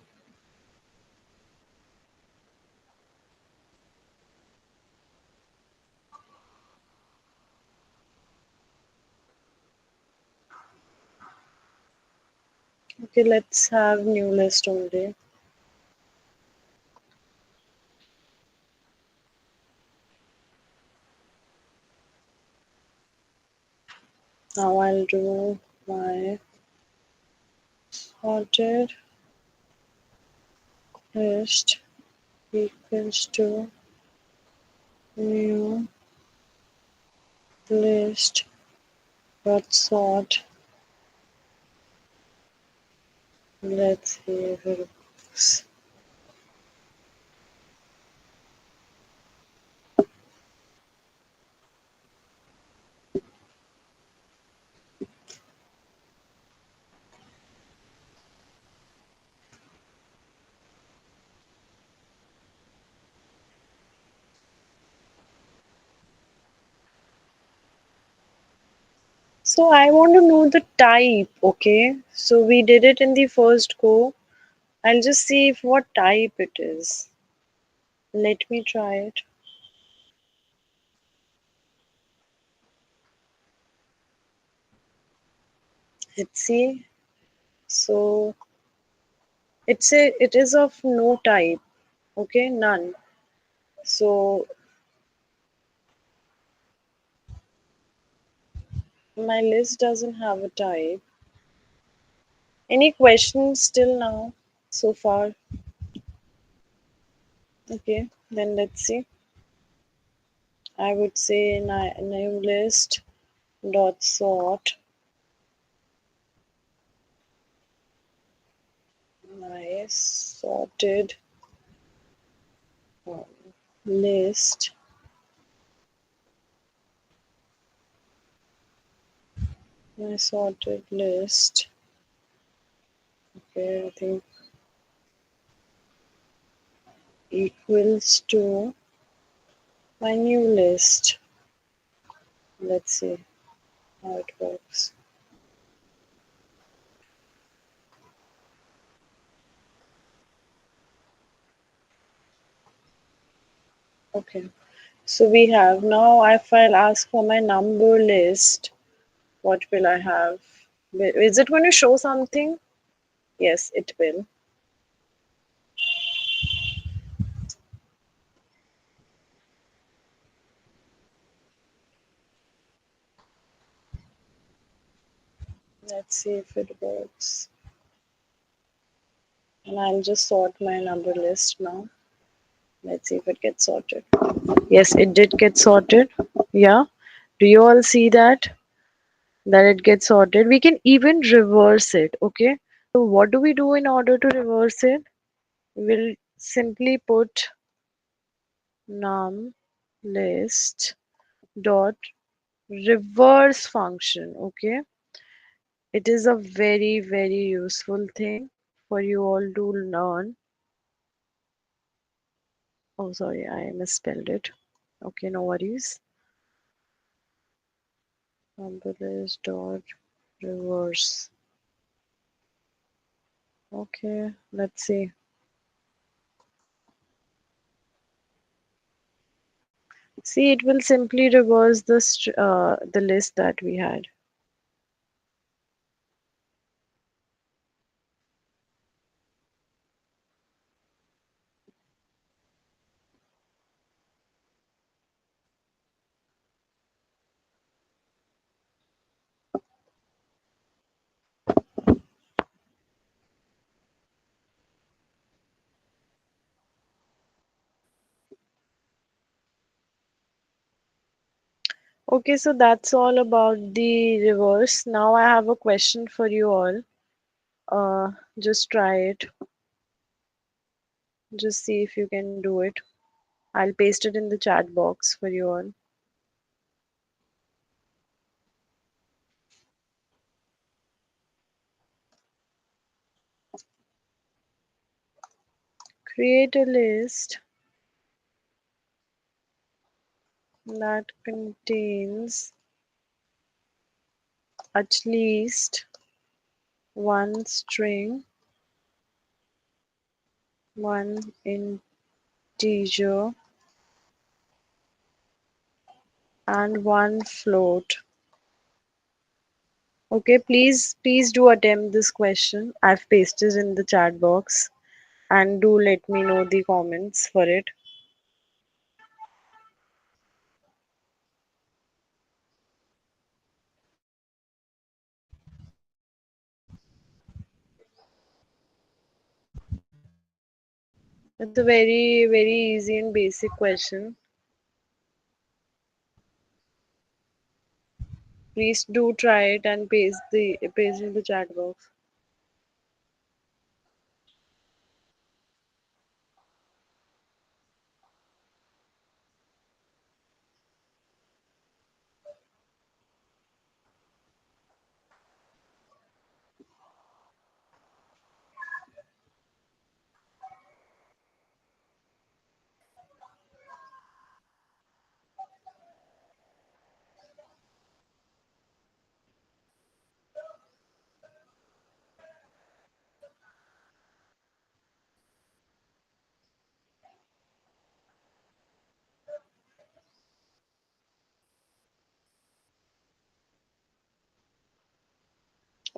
Okay, let's have new list only. Now I'll do my sorted list equals to new list dot sort. Let's see if it. So I want to know the type, okay? So we did it in the first go. I'll just see if what type it is. Let me try it. Let's see. So it is of no type, okay? None. So my list doesn't have a type. Any questions till now so far? Okay, then let's see. I would say name list dot sort my sorted um, list. My sorted list. Okay, I think equals to my new list. Let's see how it works. Okay, so we have now if I'll ask for my number list, what will I have? Is it going to show something? Yes, it will. Let's see if it works. And I'll just sort my number list now. Let's see if it gets sorted. Yes, it did get sorted. Yeah. Do you all see that? That it gets sorted. We can even reverse it. Okay. So what do we do in order to reverse it? We'll simply put num list dot reverse function. Okay. It is a very, very useful thing for you all to learn. Oh, sorry, I misspelled it. Okay, no worries. Number list dot reverse. Okay, let's see. See, it will simply reverse the list that we had. Okay, so that's all about the reverse. Now I have a question for you all. Just try it. Just see if you can do it. I'll paste it in the chat box for you all. Create a list that contains at least one string, one integer, and one float. Okay, please do attempt this question. I've pasted in the chat box and do let me know the comments for it. It's a very, very easy and basic question. Please do try it and paste in the chat box.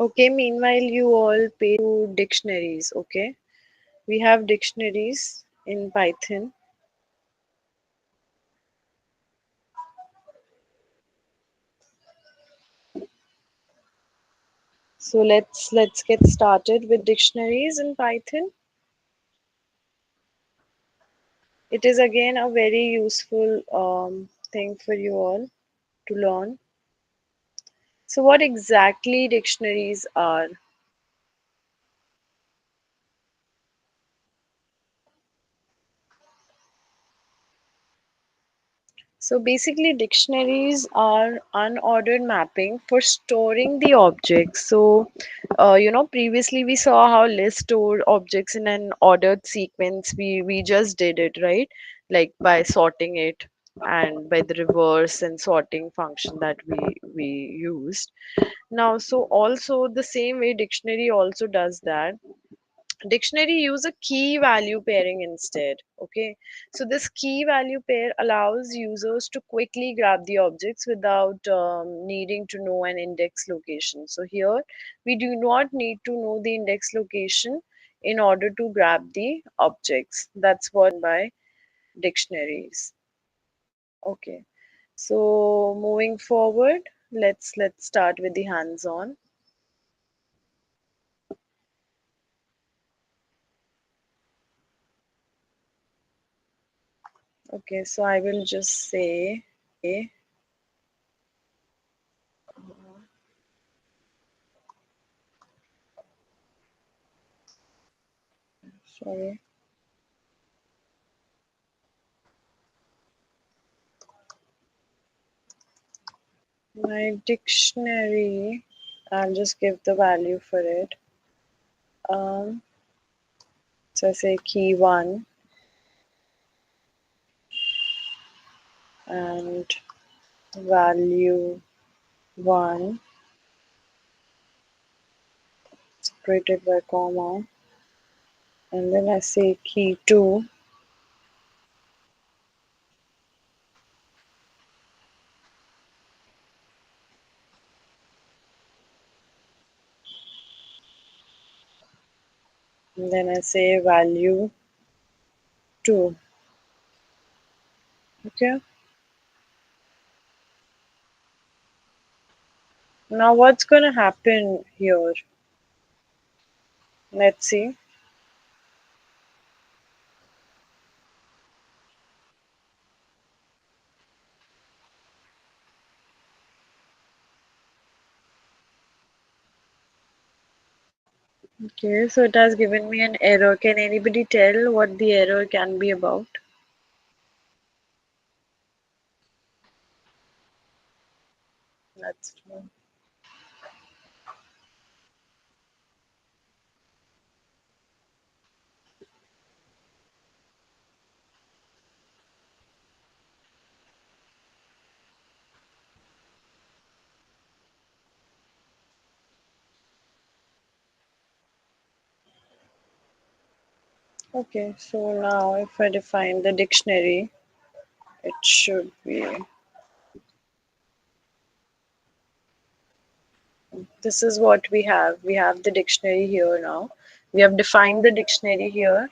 Okay, meanwhile, you all pay to dictionaries. Okay, we have dictionaries in Python. So let's get started with dictionaries in Python. It is again a very useful thing for you all to learn. So what exactly dictionaries are? So basically, dictionaries are unordered mapping for storing the objects. So, previously we saw how lists stored objects in an ordered sequence. We just did it, right? Like by sorting it and by the reverse and sorting function that we used. Now, so also the same way dictionary also does that. Dictionary use a key value pairing instead. Okay, so this key value pair allows users to quickly grab the objects without needing to know an index location. So here we do not need to know the index location in order to grab the objects. That's what by dictionaries. Okay, so moving forward, let's start with the hands on. Okay, so I will just say sorry. My dictionary, I'll just give the value for it. Um, so I say key one and value one separated by comma, and then I say key two, and then I say value two. Okay. Now what's gonna happen here? Let's see. Okay, so it has given me an error. Can anybody tell what the error can be about? That's fine. Okay, so now if I define the dictionary, it should be, this is what we have. We have the dictionary here now. We have defined the dictionary here.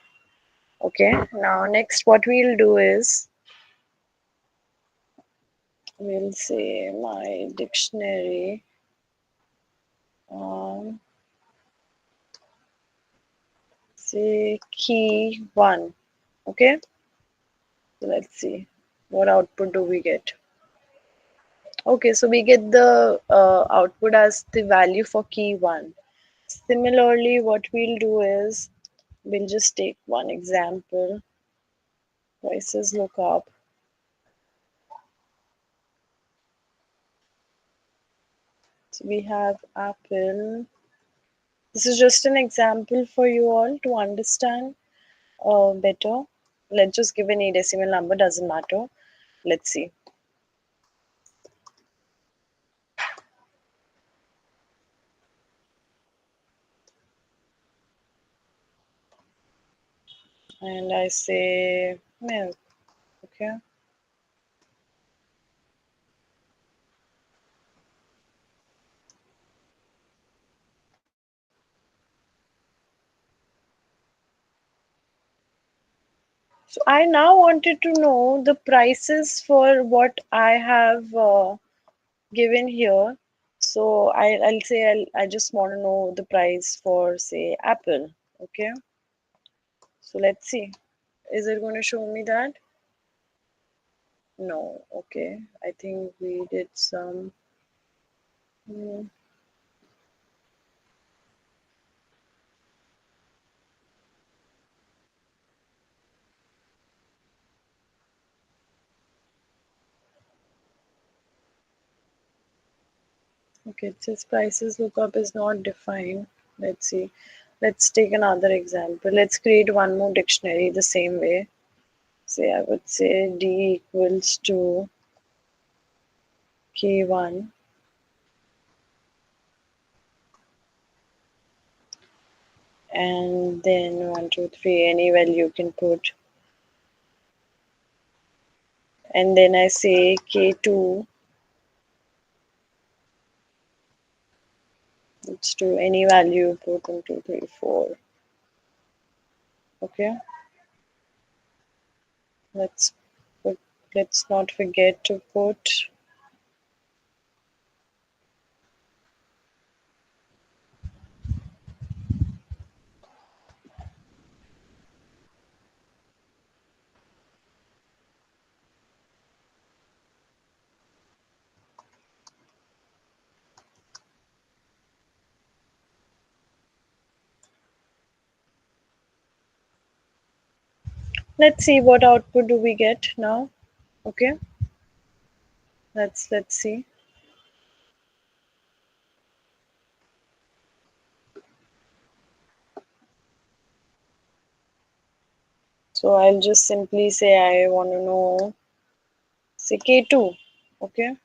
Okay, now next what we'll do is we'll say my dictionary, um, say key one. Okay, so let's see what output do we get. Okay, so we get the output as the value for key one. Similarly, what we'll do is we'll just take one example. Prices look up. So we have Apple. This is just an example for you all to understand better. Let's just give an 8 decimal number, doesn't matter. Let's see. And I say milk. Okay. So I now wanted to know the prices for what I have given here. So I'll say I just want to know the price for say Apple. Okay. So let's see. Is it going to show me that? No. Okay. I think we did some. Hmm, okay. It says prices lookup is not defined. Let's see. Let's take another example. Let's create one more dictionary the same way. Say I would say D equals to K1, and then 1, 2, 3, any value you can put. And then I say K2, it's to any value put 1, 2, 3, 4. Okay, let's put, let's not forget to put, let's see what output do we get now. Okay, let's see. So I'll just simply say I want to know say K2. Okay,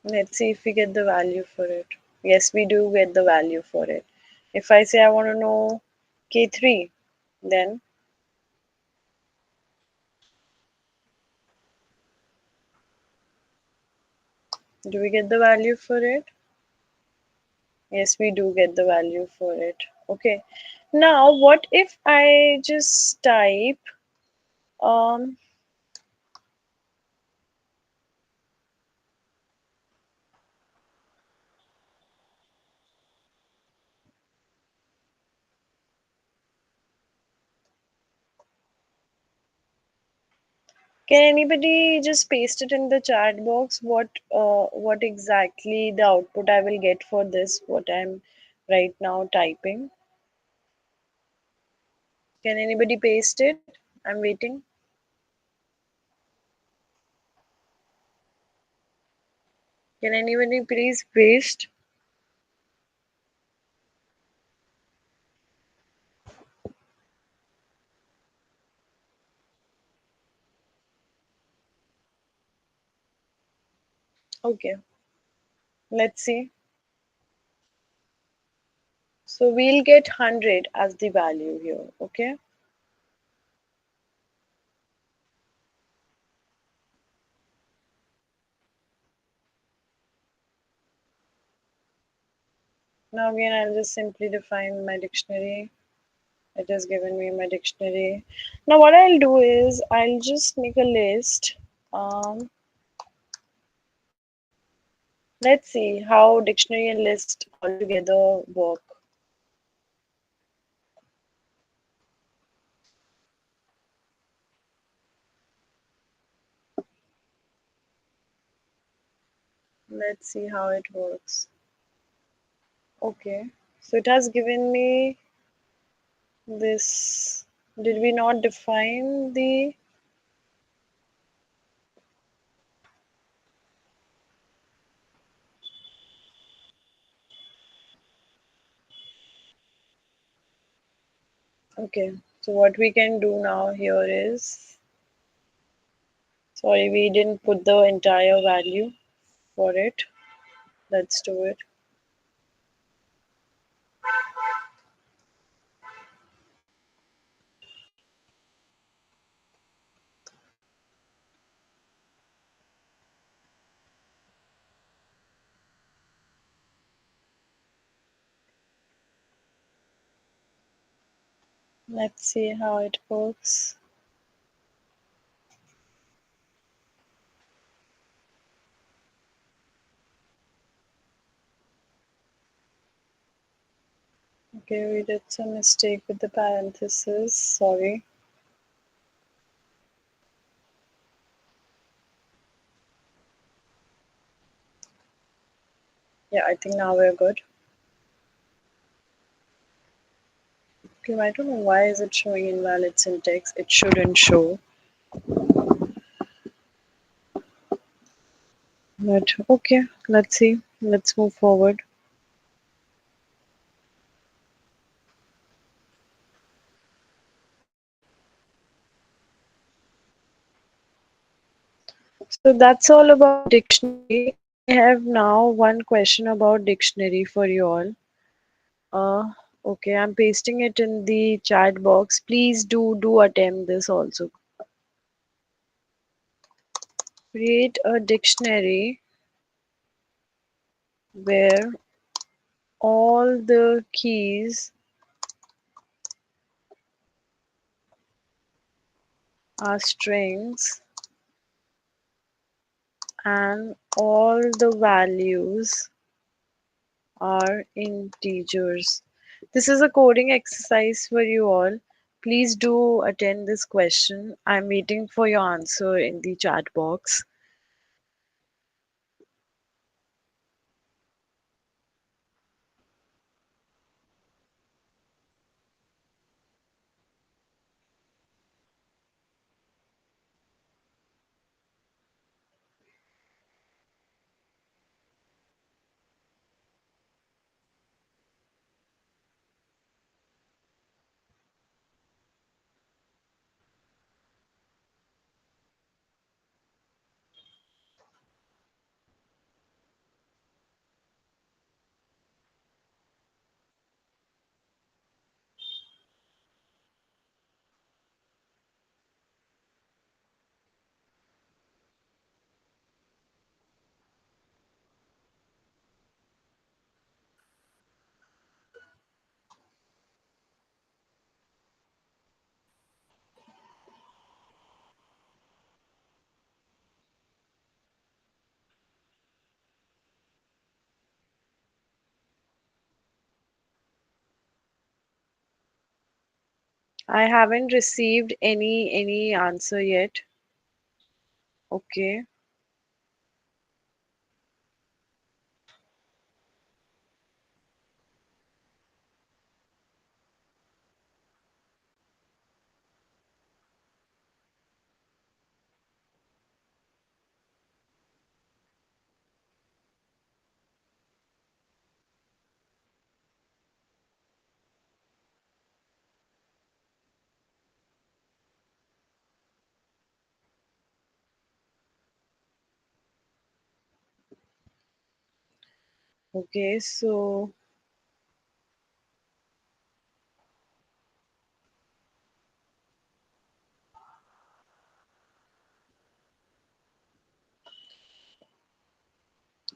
let's see if we get the value for it. Yes, we do get the value for it. If I say I want to know K3, then do we get the value for it? Yes, we do get the value for it. Okay. Now, what if I just type, um, can anybody just paste it in the chat box? What exactly the output I will get for this? What I'm right now typing. Can anybody paste it? I'm waiting. Can anybody please paste? Okay. Let's see. So we'll get 100 as the value here. Okay. Now again, I'll just simply define my dictionary. It has given me my dictionary. Now what I'll do is I'll just make a list. Um, let's see how dictionary and list altogether work. Let's see how it works. Okay, so it has given me this. Did we not define the? Okay, so what we can do now here is, sorry, we didn't put the entire value for it. Let's do it. Let's see how it works. Okay, we did some mistake with the parentheses. Sorry. Yeah, I think now we're good. Okay, I don't know why is it showing invalid syntax. It shouldn't show. But okay, let's see. Let's move forward. So that's all about dictionary. I have now one question about dictionary for you all. Uh, okay, I'm pasting it in the chat box. Please do attempt this also. Create a dictionary where all the keys are strings and all the values are integers. This is a coding exercise for you all. Please do attend this question. I'm waiting for your answer in the chat box. I haven't received any answer yet. Okay. Okay, so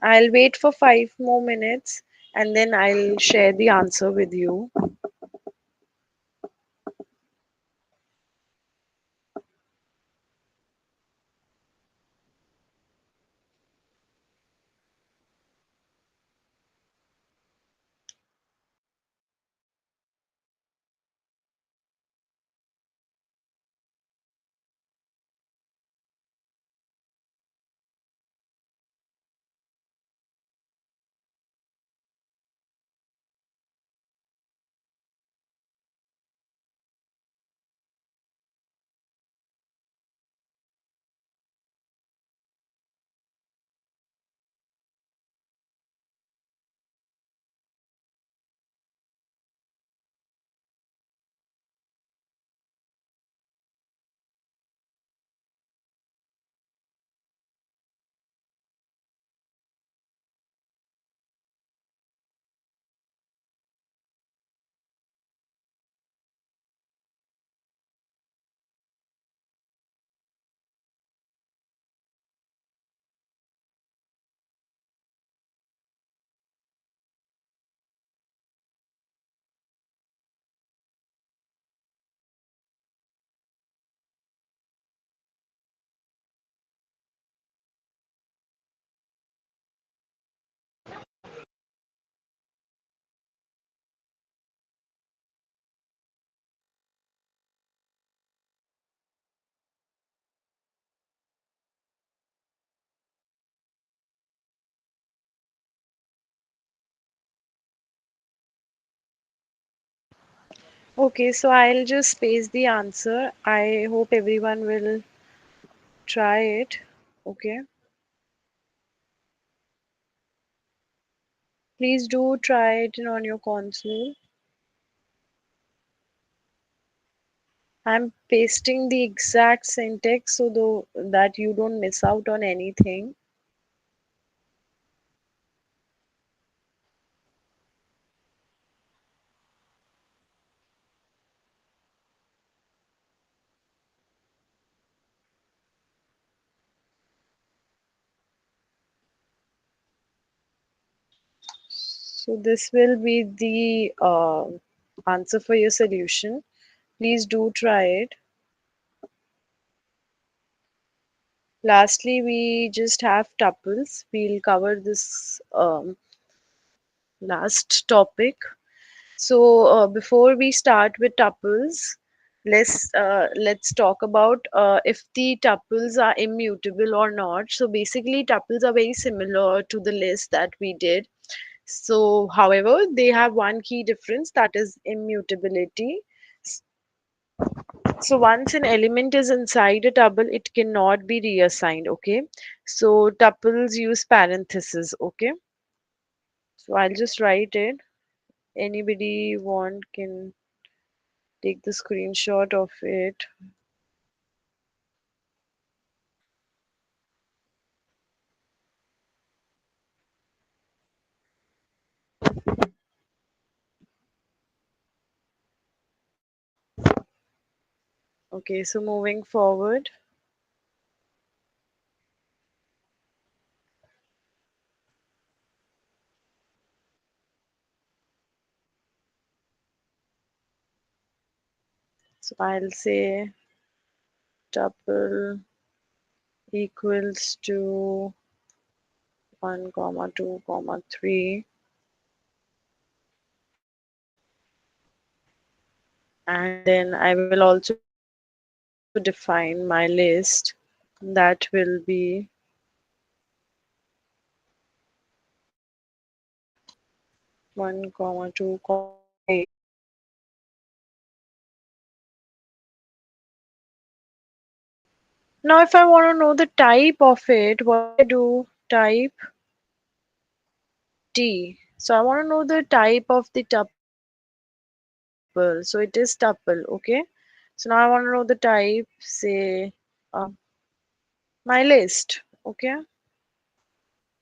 I'll wait for 5 more minutes and then I'll share the answer with you. Okay, so I'll just paste the answer. I hope everyone will try it. Okay, please do try it on your console. I'm pasting the exact syntax so though that you don't miss out on anything. So this will be the answer for your solution. Please do try it. Lastly, we just have tuples. We'll cover this last topic. So before we start with tuples, let's talk about if the tuples are immutable or not. So basically, tuples are very similar to the list that we did. So, however, they have one key difference, that is immutability. So once an element is inside a tuple, it cannot be reassigned. Okay. So tuples use parentheses. Okay. So I'll just write it. Anybody want can take the screenshot of it. Okay, so moving forward. So I'll say tuple equals to 1 comma 2 comma 3, and then I will also define my list. That will be 1 comma 2 comma 3. Now if I want to know the type of it, what will I do? Type T. So I want to know the type of the tuple. So it is tuple. Okay. So now I want to know the type, say my list. Okay.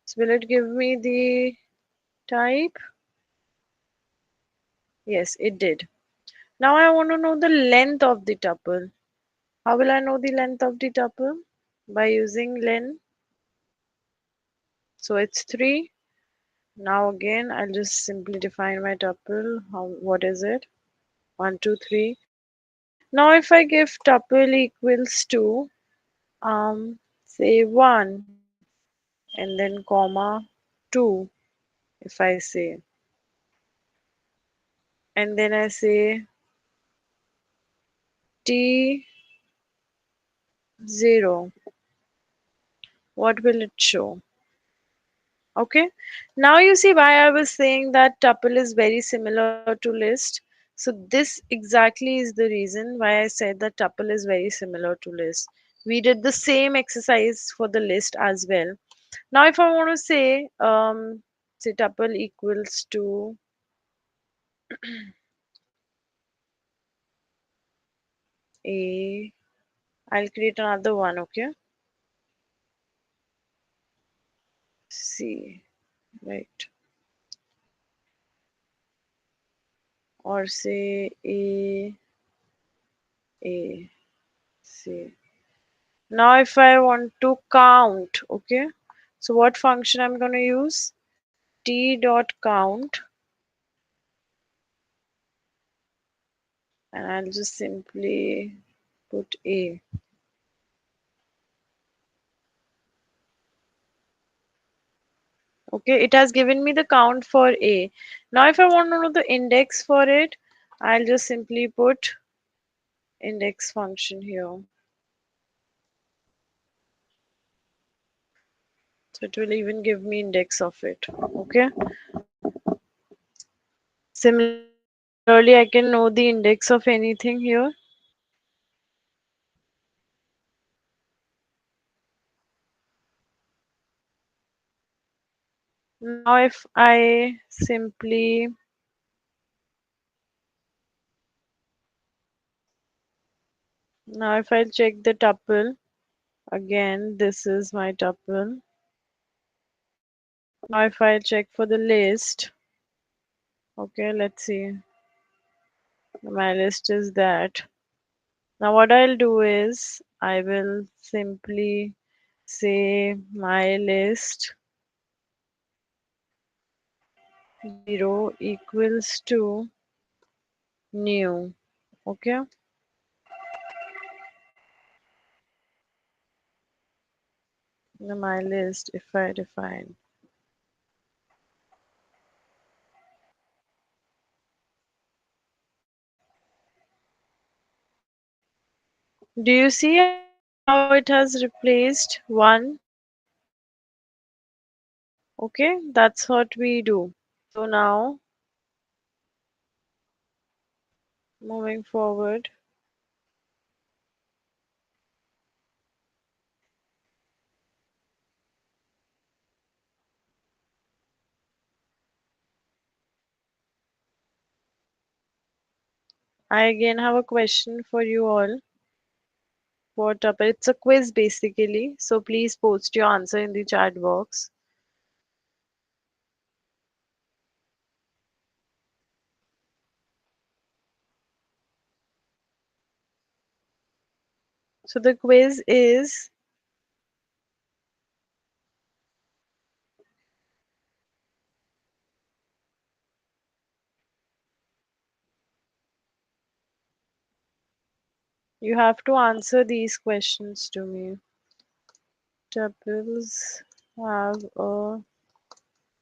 So will it give me the type? Yes, it did. Now I want to know the length of the tuple. How will I know the length of the tuple? By using len. So it's 3. Now again, I'll just simply define my tuple. What is it? 1, 2, 3. Now if I give tuple equals to say 1 and then comma 2, if I say, and then I say T0, what will it show? Okay. Now you see why I was saying that tuple is very similar to list. So this exactly is the reason why I said that tuple is very similar to list. We did the same exercise for the list as well. Now if I want to say tuple equals to a, I'll create another one, okay? C, right? Or say a, C. Now if I want to count, okay? So what function I'm going to use? T dot count, and I'll just simply put a. Okay, it has given me the count for a. Now if I want to know the index for it, I'll just simply put index function here. So it will even give me index of it. Okay. Similarly, Clearly, I can know the index of anything here. Now, if I simply, now if I check the tuple, again, this is my tuple. Now, if I check for the list, okay, let's see. My list is that. Now, what I'll do is I will simply say my list 0 equals to new. Okay. Now my list, if I define. Do you see how it has replaced 1? Okay, that's what we do. So now, moving forward, I again have a question for you all. What up? It's a quiz basically, so please post your answer in the chat box. So the quiz is, you have to answer these questions to me. Tuples have a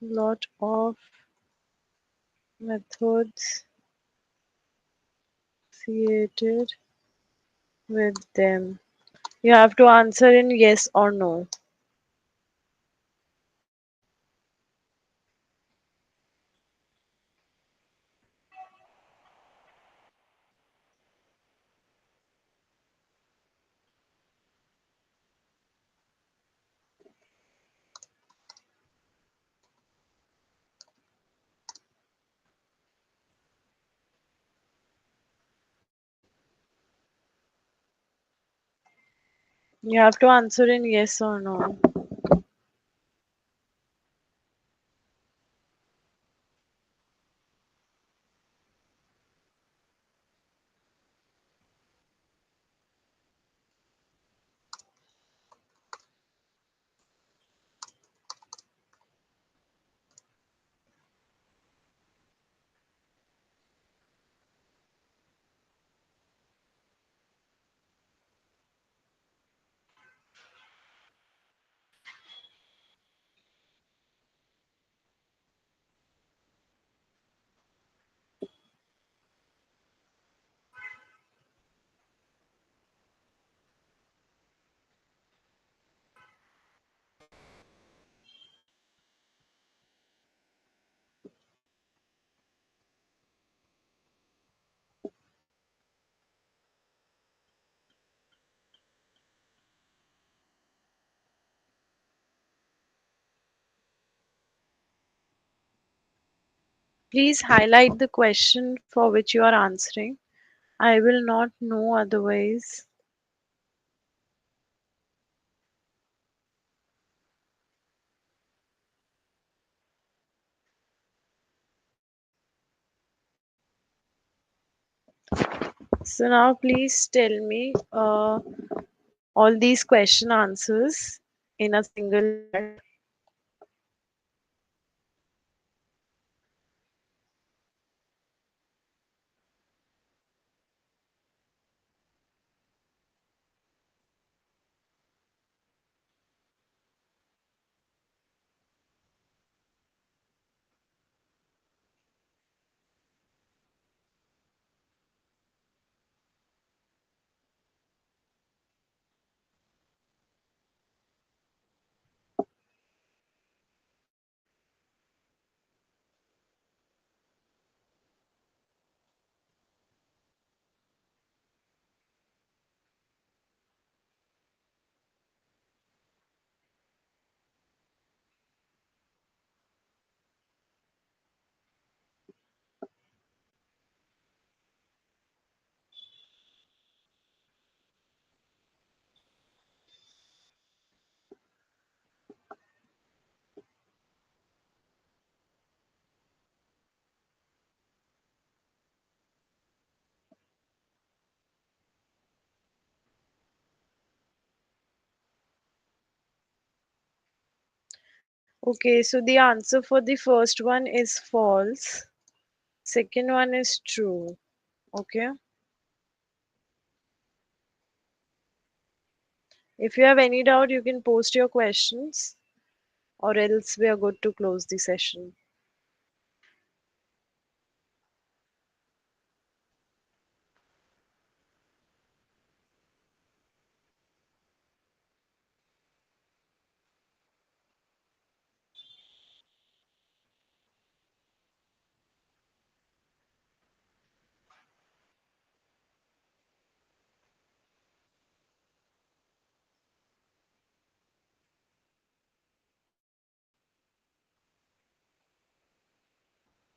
lot of methods associated with them. You have to answer in yes or no. You have to answer in yes or no. Please highlight the question for which you are answering. I will not know otherwise. So now please tell me all these question answers in a single chat. Okay, so the answer for the first one is false. Second one is true. Okay. If you have any doubt, you can post your questions, or else we are good to close the session.